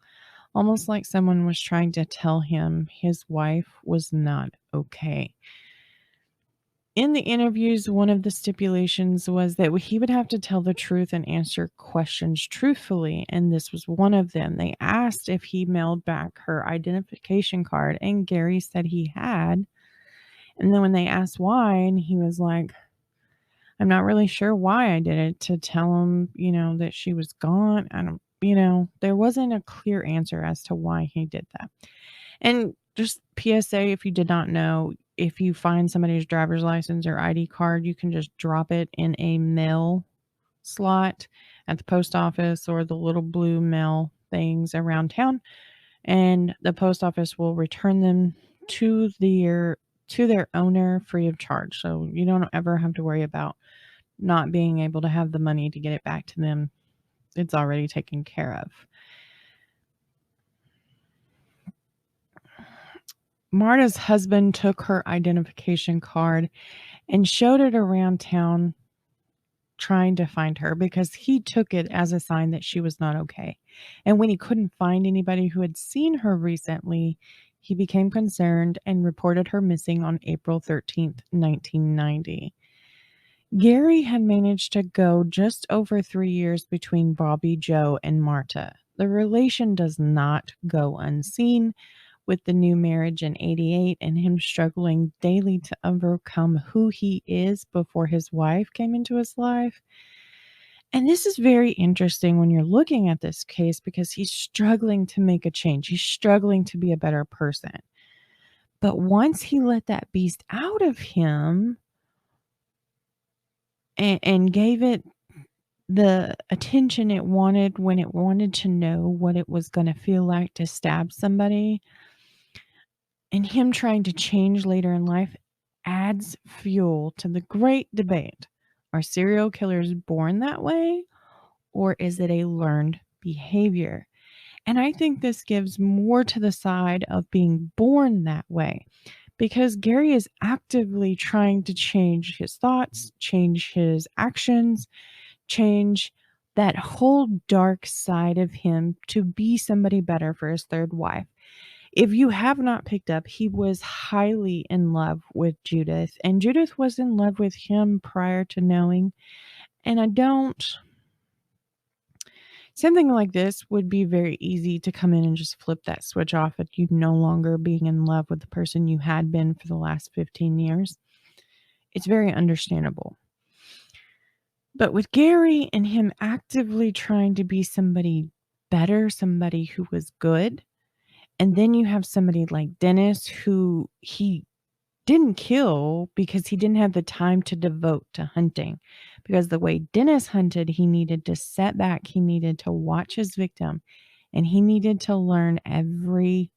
almost like someone was trying to tell him his wife was not okay. In the interviews, one of the stipulations was that he would have to tell the truth and answer questions truthfully, and this was one of them. They asked if he mailed back her identification card, and Gary said he had. And then when they asked why, and he was like, I'm not really sure why I did it, to tell him, that she was gone. There wasn't a clear answer as to why he did that. And just PSA, if you did not know, if you find somebody's driver's license or ID card, you can just drop it in a mail slot at the post office or the little blue mail things around town, and the post office will return them to their owner free of charge. So you don't ever have to worry about not being able to have the money to get it back to them. It's already taken care of. Marta's husband took her identification card and showed it around town trying to find her, because he took it as a sign that she was not okay. And when he couldn't find anybody who had seen her recently, he became concerned and reported her missing on April 13th, 1990. Gary had managed to go just over 3 years between Bobby Joe and Marta. The relation does not go unseen, with the new marriage in 88 and him struggling daily to overcome who he is before his wife came into his life. And this is very interesting when you're looking at this case, because he's struggling to make a change. He's struggling to be a better person. But once he let that beast out of him and gave it the attention it wanted when it wanted to know what it was going to feel like to stab somebody, and him trying to change later in life, adds fuel to the great debate. Are serial killers born that way, or is it a learned behavior? And I think this gives more to the side of being born that way, because Gary is actively trying to change his thoughts, change his actions, change that whole dark side of him to be somebody better for his third wife. If you have not picked up, he was highly in love with Judith, and Judith was in love with him prior to knowing. And something like this would be very easy to come in and just flip that switch off if you no longer being in love with the person you had been for the last 15 years. It's very understandable. But with Gary and him actively trying to be somebody better, somebody who was good, and then you have somebody like Dennis, who he didn't kill because he didn't have the time to devote to hunting. Because the way Dennis hunted, he needed to set back. He needed to watch his victim, and he needed to learn everything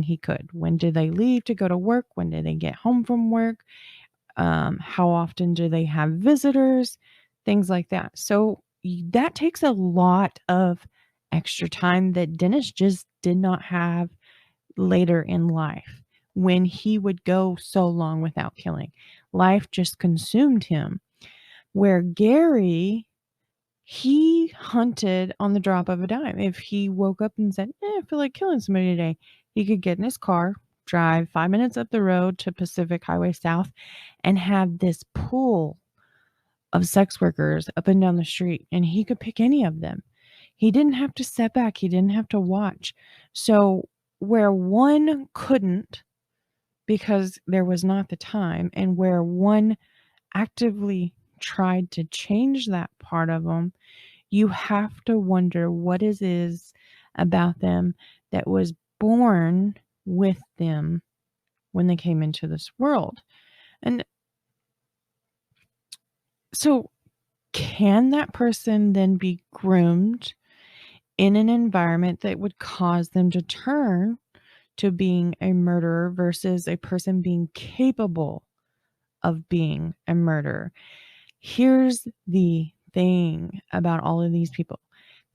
he could. When do they leave to go to work? When do they get home from work? How often do they have visitors? Things like that. So that takes a lot of extra time that Dennis just did not have later in life, when he would go so long without killing. Life just consumed him. Where Gary, he hunted on the drop of a dime. If he woke up and said, I feel like killing somebody today, he could get in his car, drive 5 minutes up the road to Pacific Highway South, and have this pool of sex workers up and down the street, and he could pick any of them. He didn't have to step back. He didn't have to watch. So where one couldn't, because there was not the time, and where one actively tried to change that part of them, you have to wonder what it is about them that was born with them when they came into this world. And so can that person then be groomed in an environment that would cause them to turn to being a murderer versus a person being capable of being a murderer. Here's the thing about all of these people.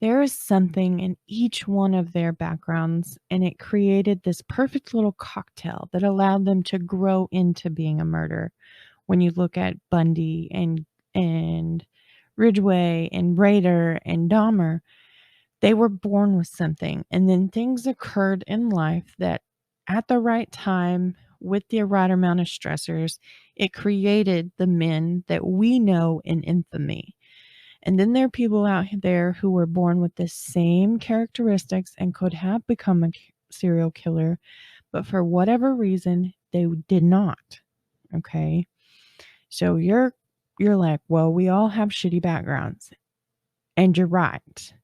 There is something in each one of their backgrounds, and it created this perfect little cocktail that allowed them to grow into being a murderer. When you look at Bundy and Ridgway and Rader and Dahmer, they were born with something, and then things occurred in life that at the right time, with the right amount of stressors, it created the men that we know in infamy. And then there are people out there who were born with the same characteristics and could have become a serial killer, but for whatever reason, they did not. Okay. So you're like, well, we all have shitty backgrounds. And you're right.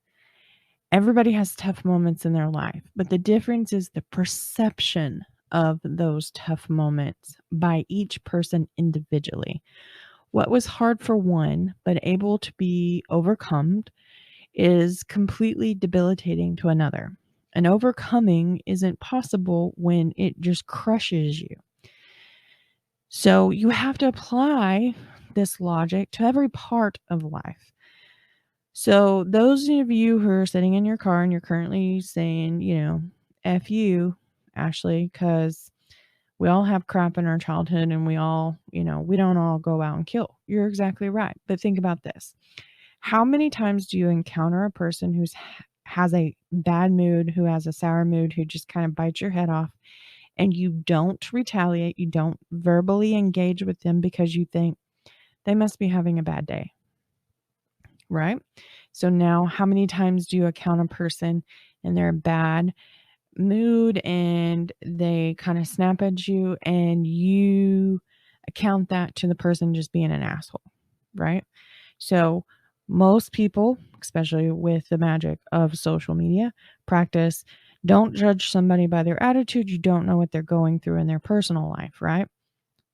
Everybody has tough moments in their life, but the difference is the perception of those tough moments by each person individually. What was hard for one, but able to be overcome, is completely debilitating to another. And overcoming isn't possible when it just crushes you. So you have to apply this logic to every part of life. So those of you who are sitting in your car and you're currently saying, F you, Ashlee, because we all have crap in our childhood and we all, we don't all go out and kill. You're exactly right. But think about this. How many times do you encounter a person who has a bad mood, who has a sour mood, who just kind of bites your head off, and you don't retaliate, you don't verbally engage with them because you think they must be having a bad day, right? So now how many times do you encounter a person and they're bad mood and they kind of snap at you and you account that to the person just being an asshole, right? So most people, especially with the magic of social media, practice don't judge somebody by their attitude. You don't know what they're going through in their personal life, right?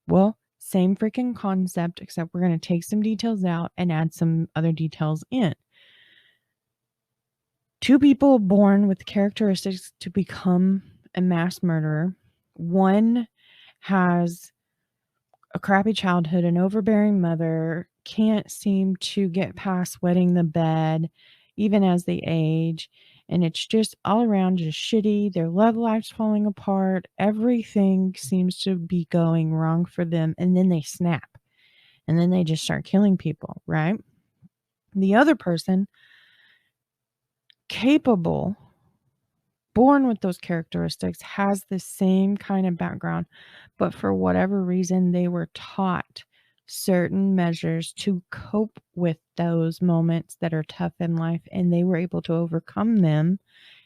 Well, same freaking concept, except we're going to take some details out and add some other details in. Two people born with characteristics to become a mass murderer. One has a crappy childhood, an overbearing mother, can't seem to get past wetting the bed, even as they age. And it's just all around just shitty. Their love life's falling apart. Everything seems to be going wrong for them. And then they snap. And then they just start killing people, right? The other person, capable, born with those characteristics, has the same kind of background, but for whatever reason, they were taught certain measures to cope with those moments that are tough in life, and they were able to overcome them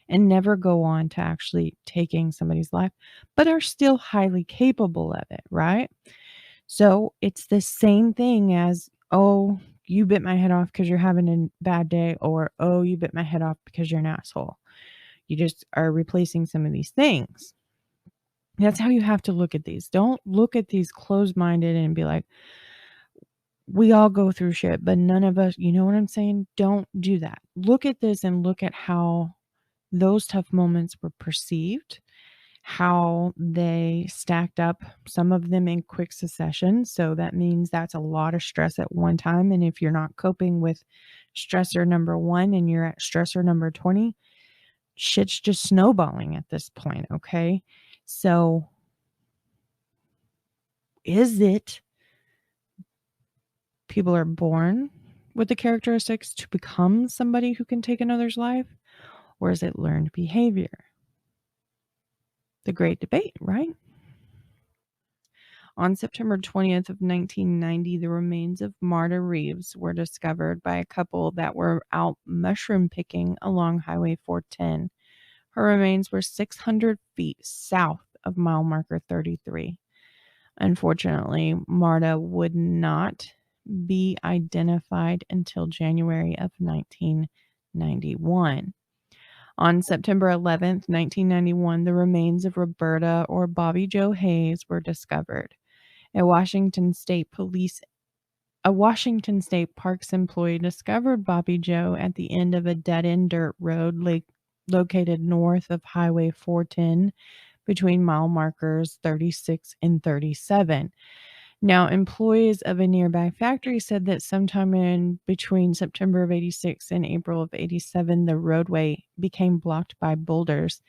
and never go on to actually taking somebody's life, but are still highly capable of it, right? So it's the same thing as, oh, you bit my head off because you're having a bad day, or, oh, you bit my head off because you're an asshole. You just are replacing some of these things. That's how you have to look at these. Don't look at these closed-minded and be like, we all go through shit, but none of us, you know what I'm saying? Don't do that. Look at this and look at how those tough moments were perceived, how they stacked up, some of them in quick succession. So that means that's a lot of stress at one time. And if you're not coping with stressor number 1 and you're at stressor number 20, shit's just snowballing at this point, okay? So is it people are born with the characteristics to become somebody who can take another's life, or is it learned behavior? The great debate, right? On September 20th of 1990, the remains of Marta Reeves were discovered by a couple that were out mushroom picking along Highway 410. Her remains were 600 feet south of mile marker 33. Unfortunately, Marta would not be identified until January of 1991. On September 11th, 1991, the remains of Roberta or Bobby Jo Hayes were discovered. A Washington State Police A Washington State Parks employee discovered Bobby Joe at the end of a dead-end dirt road located north of Highway 410 between mile markers 36 and 37. Now, employees of a nearby factory said that sometime in between September of 86 and April of 87, the roadway became blocked by boulders.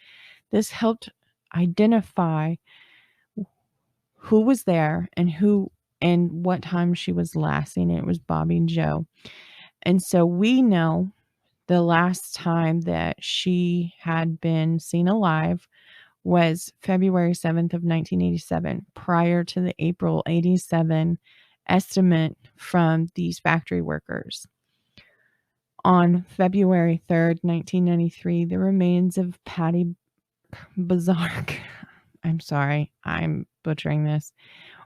This helped identify who was there and what time she was last seen. It was Bobby Joe. And so we know the last time that she had been seen alive was February 7th of 1987, prior to the April 87 estimate from these factory workers. On February 3rd, 1993, the remains of Patty Barzark, I'm sorry, I'm butchering this,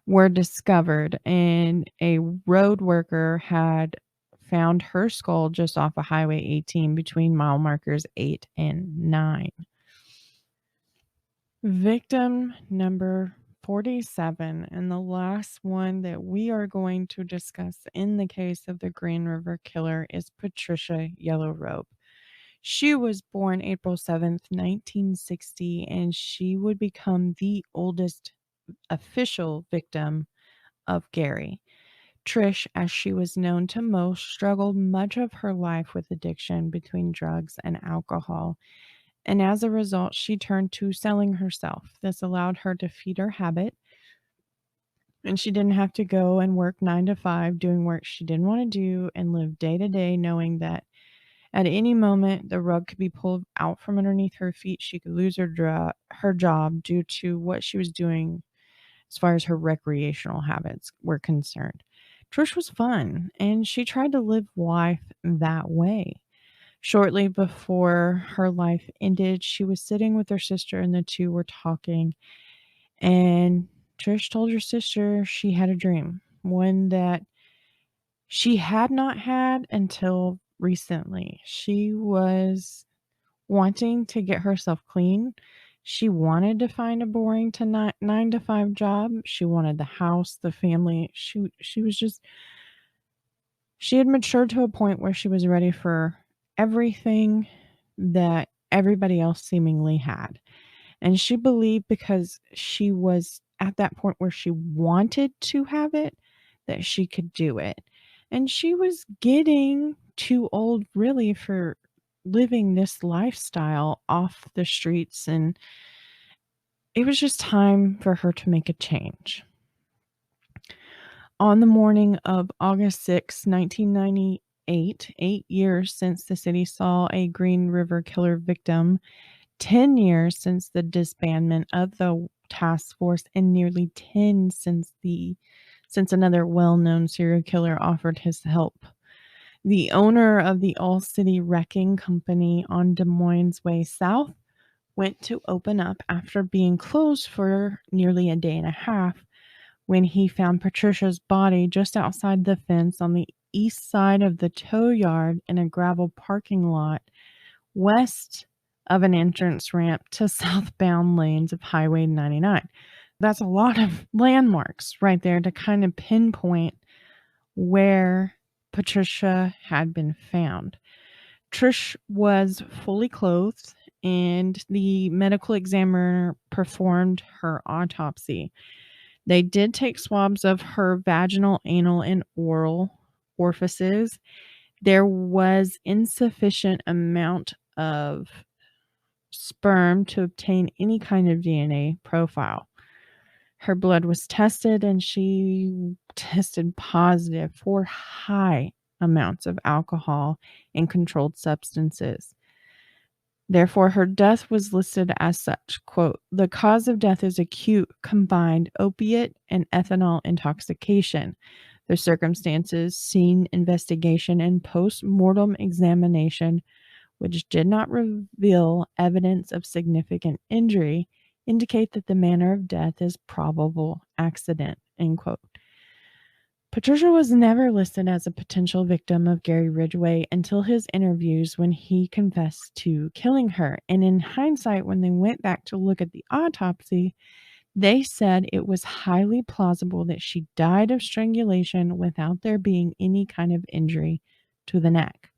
were discovered, and a road worker had found her skull just off of Highway 18 between mile markers 8 and 9. Victim number 47, and the last one that we are going to discuss in the case of the Green River Killer, is Patricia O'Rourke. She was born April 7th, 1960, and she would become the oldest official victim of Gary. Trish, as she was known to most, struggled much of her life with addiction between drugs and alcohol. And as a result, she turned to selling herself. This allowed her to feed her habit, and she didn't have to go and work 9 to 5 doing work she didn't want to do and live day to day knowing that at any moment the rug could be pulled out from underneath her feet. She could lose her job due to what she was doing as far as her recreational habits were concerned. Trish was fun, and she tried to live life that way. Shortly before her life ended, she was sitting with her sister, and the two were talking. And Trish told her sister she had a dream, one that she had not had until recently. She was wanting to get herself clean. She wanted to find a boring 9 to 5 job. She wanted the house, the family. She had matured to a point where she was ready for everything that everybody else seemingly had. And she believed because she was at that point where she wanted to have it, that she could do it. And she was getting too old, really, for living this lifestyle off the streets. And it was just time for her to make a change. On the morning of August 6, 1998, 8 years since the city saw a Green River Killer victim, 10 years since the disbandment of the task force, and nearly 10 since another well-known serial killer offered his help. The owner of the All-City Wrecking Company on Des Moines Way South went to open up after being closed for nearly a day and a half when he found Patricia's body just outside the fence on the east side of the tow yard in a gravel parking lot west of an entrance ramp to southbound lanes of Highway 99. That's a lot of landmarks right there to kind of pinpoint where Patricia had been found. Trish was fully clothed, and the medical examiner performed her autopsy. They did take swabs of her vaginal, anal, and oral orifices. There was insufficient amount of sperm to obtain any kind of DNA profile. Her blood was tested, and she tested positive for high amounts of alcohol and controlled substances. Therefore, her death was listed as such, quote, "The cause of death is acute combined opiate and ethanol intoxication. The circumstances, scene investigation, and post-mortem examination, which did not reveal evidence of significant injury, indicate that the manner of death is probable accident," end quote. Patricia was never listed as a potential victim of Gary Ridgway until his interviews when he confessed to killing her. And in hindsight, when they went back to look at the autopsy, They said it was highly plausible that she died of strangulation without there being any kind of injury to the neck.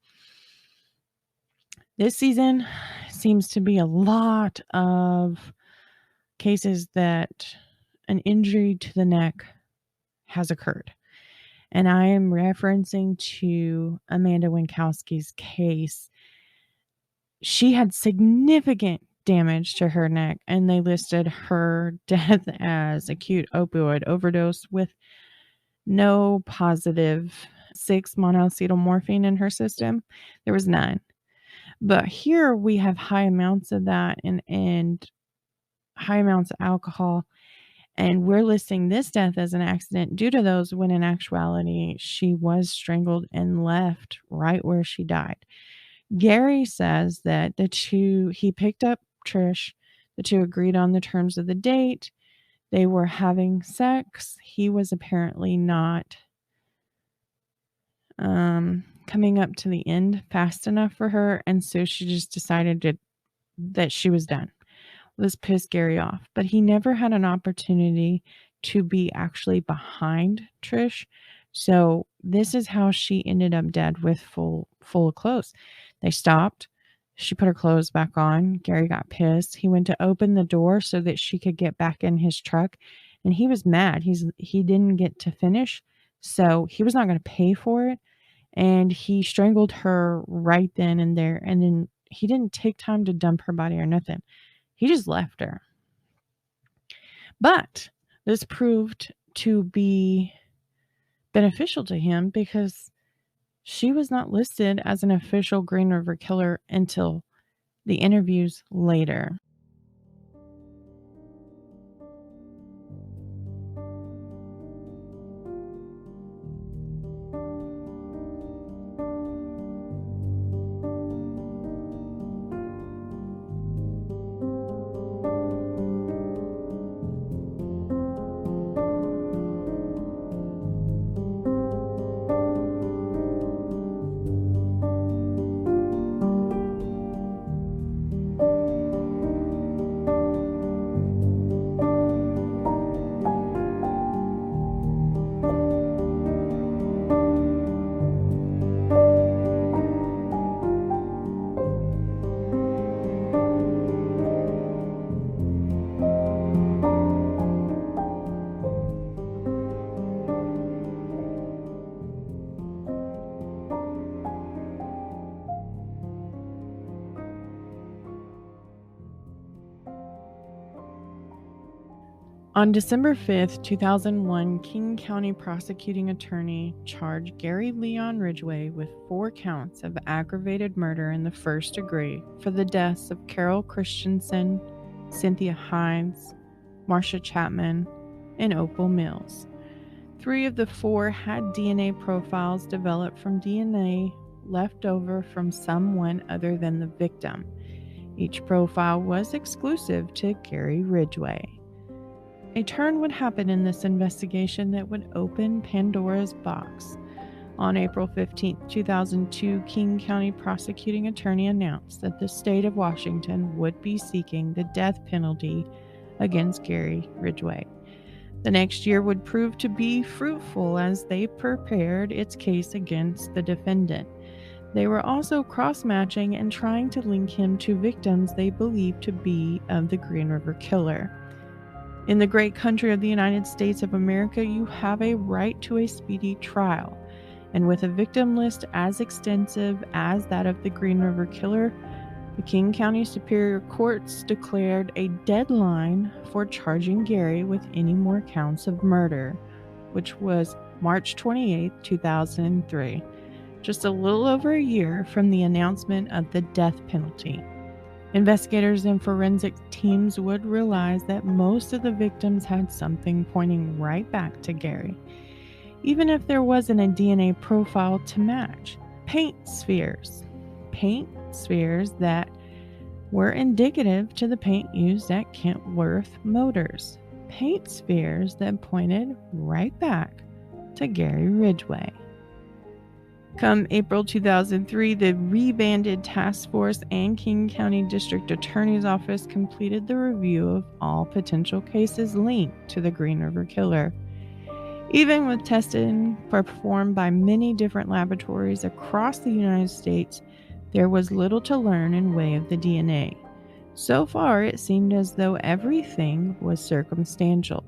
This season seems to be a lot of cases that an injury to the neck has occurred. And I am referencing to Amanda Winkowski's case. She had significant damage to her neck, and they listed her death as acute opioid overdose with no positive 6-monoacetylmorphine in her system. There was none. But here we have high amounts of that and high amounts of alcohol. And we're listing this death as an accident due to those, when in actuality, she was strangled and left right where she died. Gary says that he picked up Trish. The two agreed on the terms of the date. They were having sex. He was apparently not coming up to the end fast enough for her. And so she just decided that she was done. This pissed Gary off, but he never had an opportunity to be actually behind Trish. So this is how she ended up dead, with full of clothes. They stopped. She put her clothes back on. Gary got pissed. He went to open the door so that she could get back in his truck, and he was mad. He didn't get to finish, so he was not going to pay for it. And he strangled her right then and there. And then he didn't take time to dump her body or nothing. He just left her. But this proved to be beneficial to him because she was not listed as an official Green River killer until the interviews later. On December 5th, 2001, King County prosecuting attorney charged Gary Leon Ridgway with 4 counts of aggravated murder in the first degree for the deaths of Carol Christensen, Cynthia Hines, Marcia Chapman, and Opal Mills. 3 of the 4 had DNA profiles developed from DNA left over from someone other than the victim. Each profile was exclusive to Gary Ridgway. A turn would happen in this investigation that would open Pandora's box. On April 15, 2002, King County prosecuting attorney announced that the state of Washington would be seeking the death penalty against Gary Ridgway. The next year would prove to be fruitful as they prepared its case against the defendant. They were also cross-matching and trying to link him to victims they believed to be of the Green River Killer. In the great country of the United States of America, you have a right to a speedy trial. And with a victim list as extensive as that of the Green River Killer, the King County Superior Courts declared a deadline for charging Gary with any more counts of murder, which was March 28, 2003, just a little over a year from the announcement of the death penalty. Investigators and forensic teams would realize that most of the victims had something pointing right back to Gary, even if there wasn't a DNA profile to match. Paint spheres that were indicative to the paint used at Kentworth Motors. Paint spheres that pointed right back to Gary Ridgway. Come April 2003, the rebanded task force and King County District Attorney's Office completed the review of all potential cases linked to the Green River Killer. Even with testing performed by many different laboratories across the United States, there was little to learn in way of the DNA. So far, it seemed as though everything was circumstantial.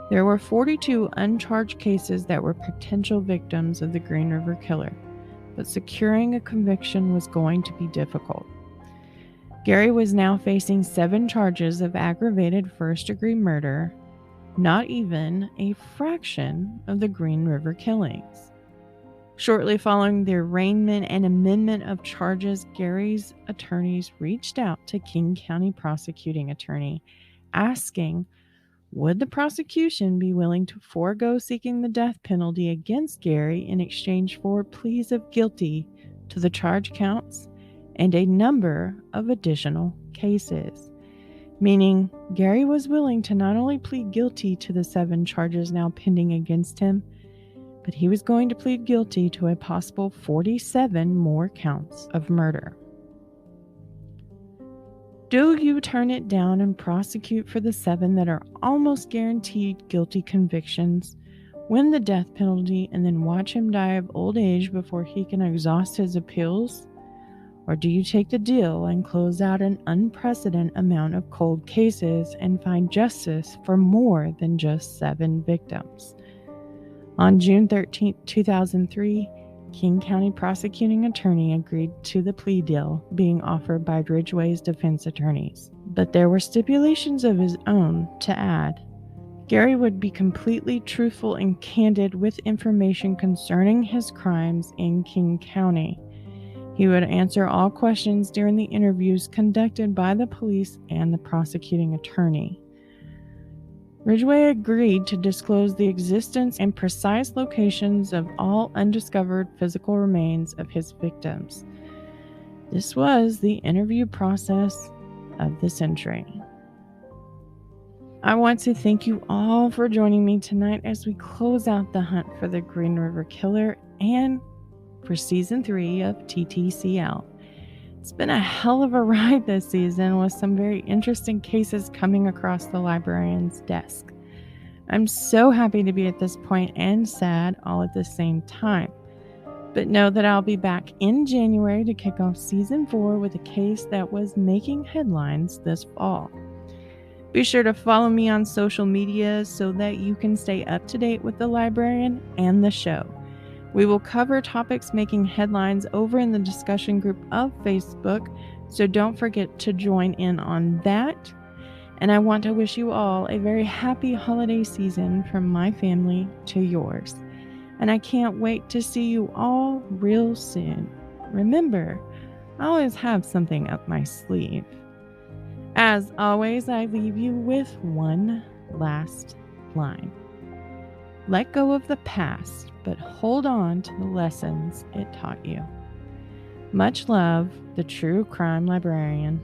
There were 42 uncharged cases that were potential victims of the Green River Killer, but securing a conviction was going to be difficult. Gary was now facing 7 charges of aggravated first-degree murder, not even a fraction of the Green River killings. Shortly following the arraignment and amendment of charges, Gary's attorneys reached out to King County prosecuting attorney, asking, would the prosecution be willing to forego seeking the death penalty against Gary in exchange for pleas of guilty to the charge counts and a number of additional cases? Meaning, Gary was willing to not only plead guilty to the 7 charges now pending against him, but he was going to plead guilty to a possible 47 more counts of murder. Do you turn it down and prosecute for the 7 that are almost guaranteed guilty convictions, win the death penalty, and then watch him die of old age before he can exhaust his appeals? Or do you take the deal and close out an unprecedented amount of cold cases and find justice for more than just 7 victims? On June 13, 2003, King County prosecuting attorney agreed to the plea deal being offered by Ridgway's defense attorneys, but there were stipulations of his own to add. Gary would be completely truthful and candid with information concerning his crimes in King County. He would answer all questions during the interviews conducted by the police and the prosecuting attorney. Ridgway agreed to disclose the existence and precise locations of all undiscovered physical remains of his victims. This was the interview process of the century. I want to thank you all for joining me tonight as we close out the hunt for the Green River Killer and for Season 3 of TTCL. It's been a hell of a ride this season with some very interesting cases coming across the librarian's desk. I'm so happy to be at this point and sad all at the same time. But know that I'll be back in January to kick off Season 4 with a case that was making headlines this fall. Be sure to follow me on social media so that you can stay up to date with the librarian and the show. We will cover topics making headlines over in the discussion group of Facebook, so don't forget to join in on that. And I want to wish you all a very happy holiday season from my family to yours. And I can't wait to see you all real soon. Remember, I always have something up my sleeve. As always, I leave you with one last line. Let go of the past, but hold on to the lessons it taught you. Much love, the True Crime Librarian.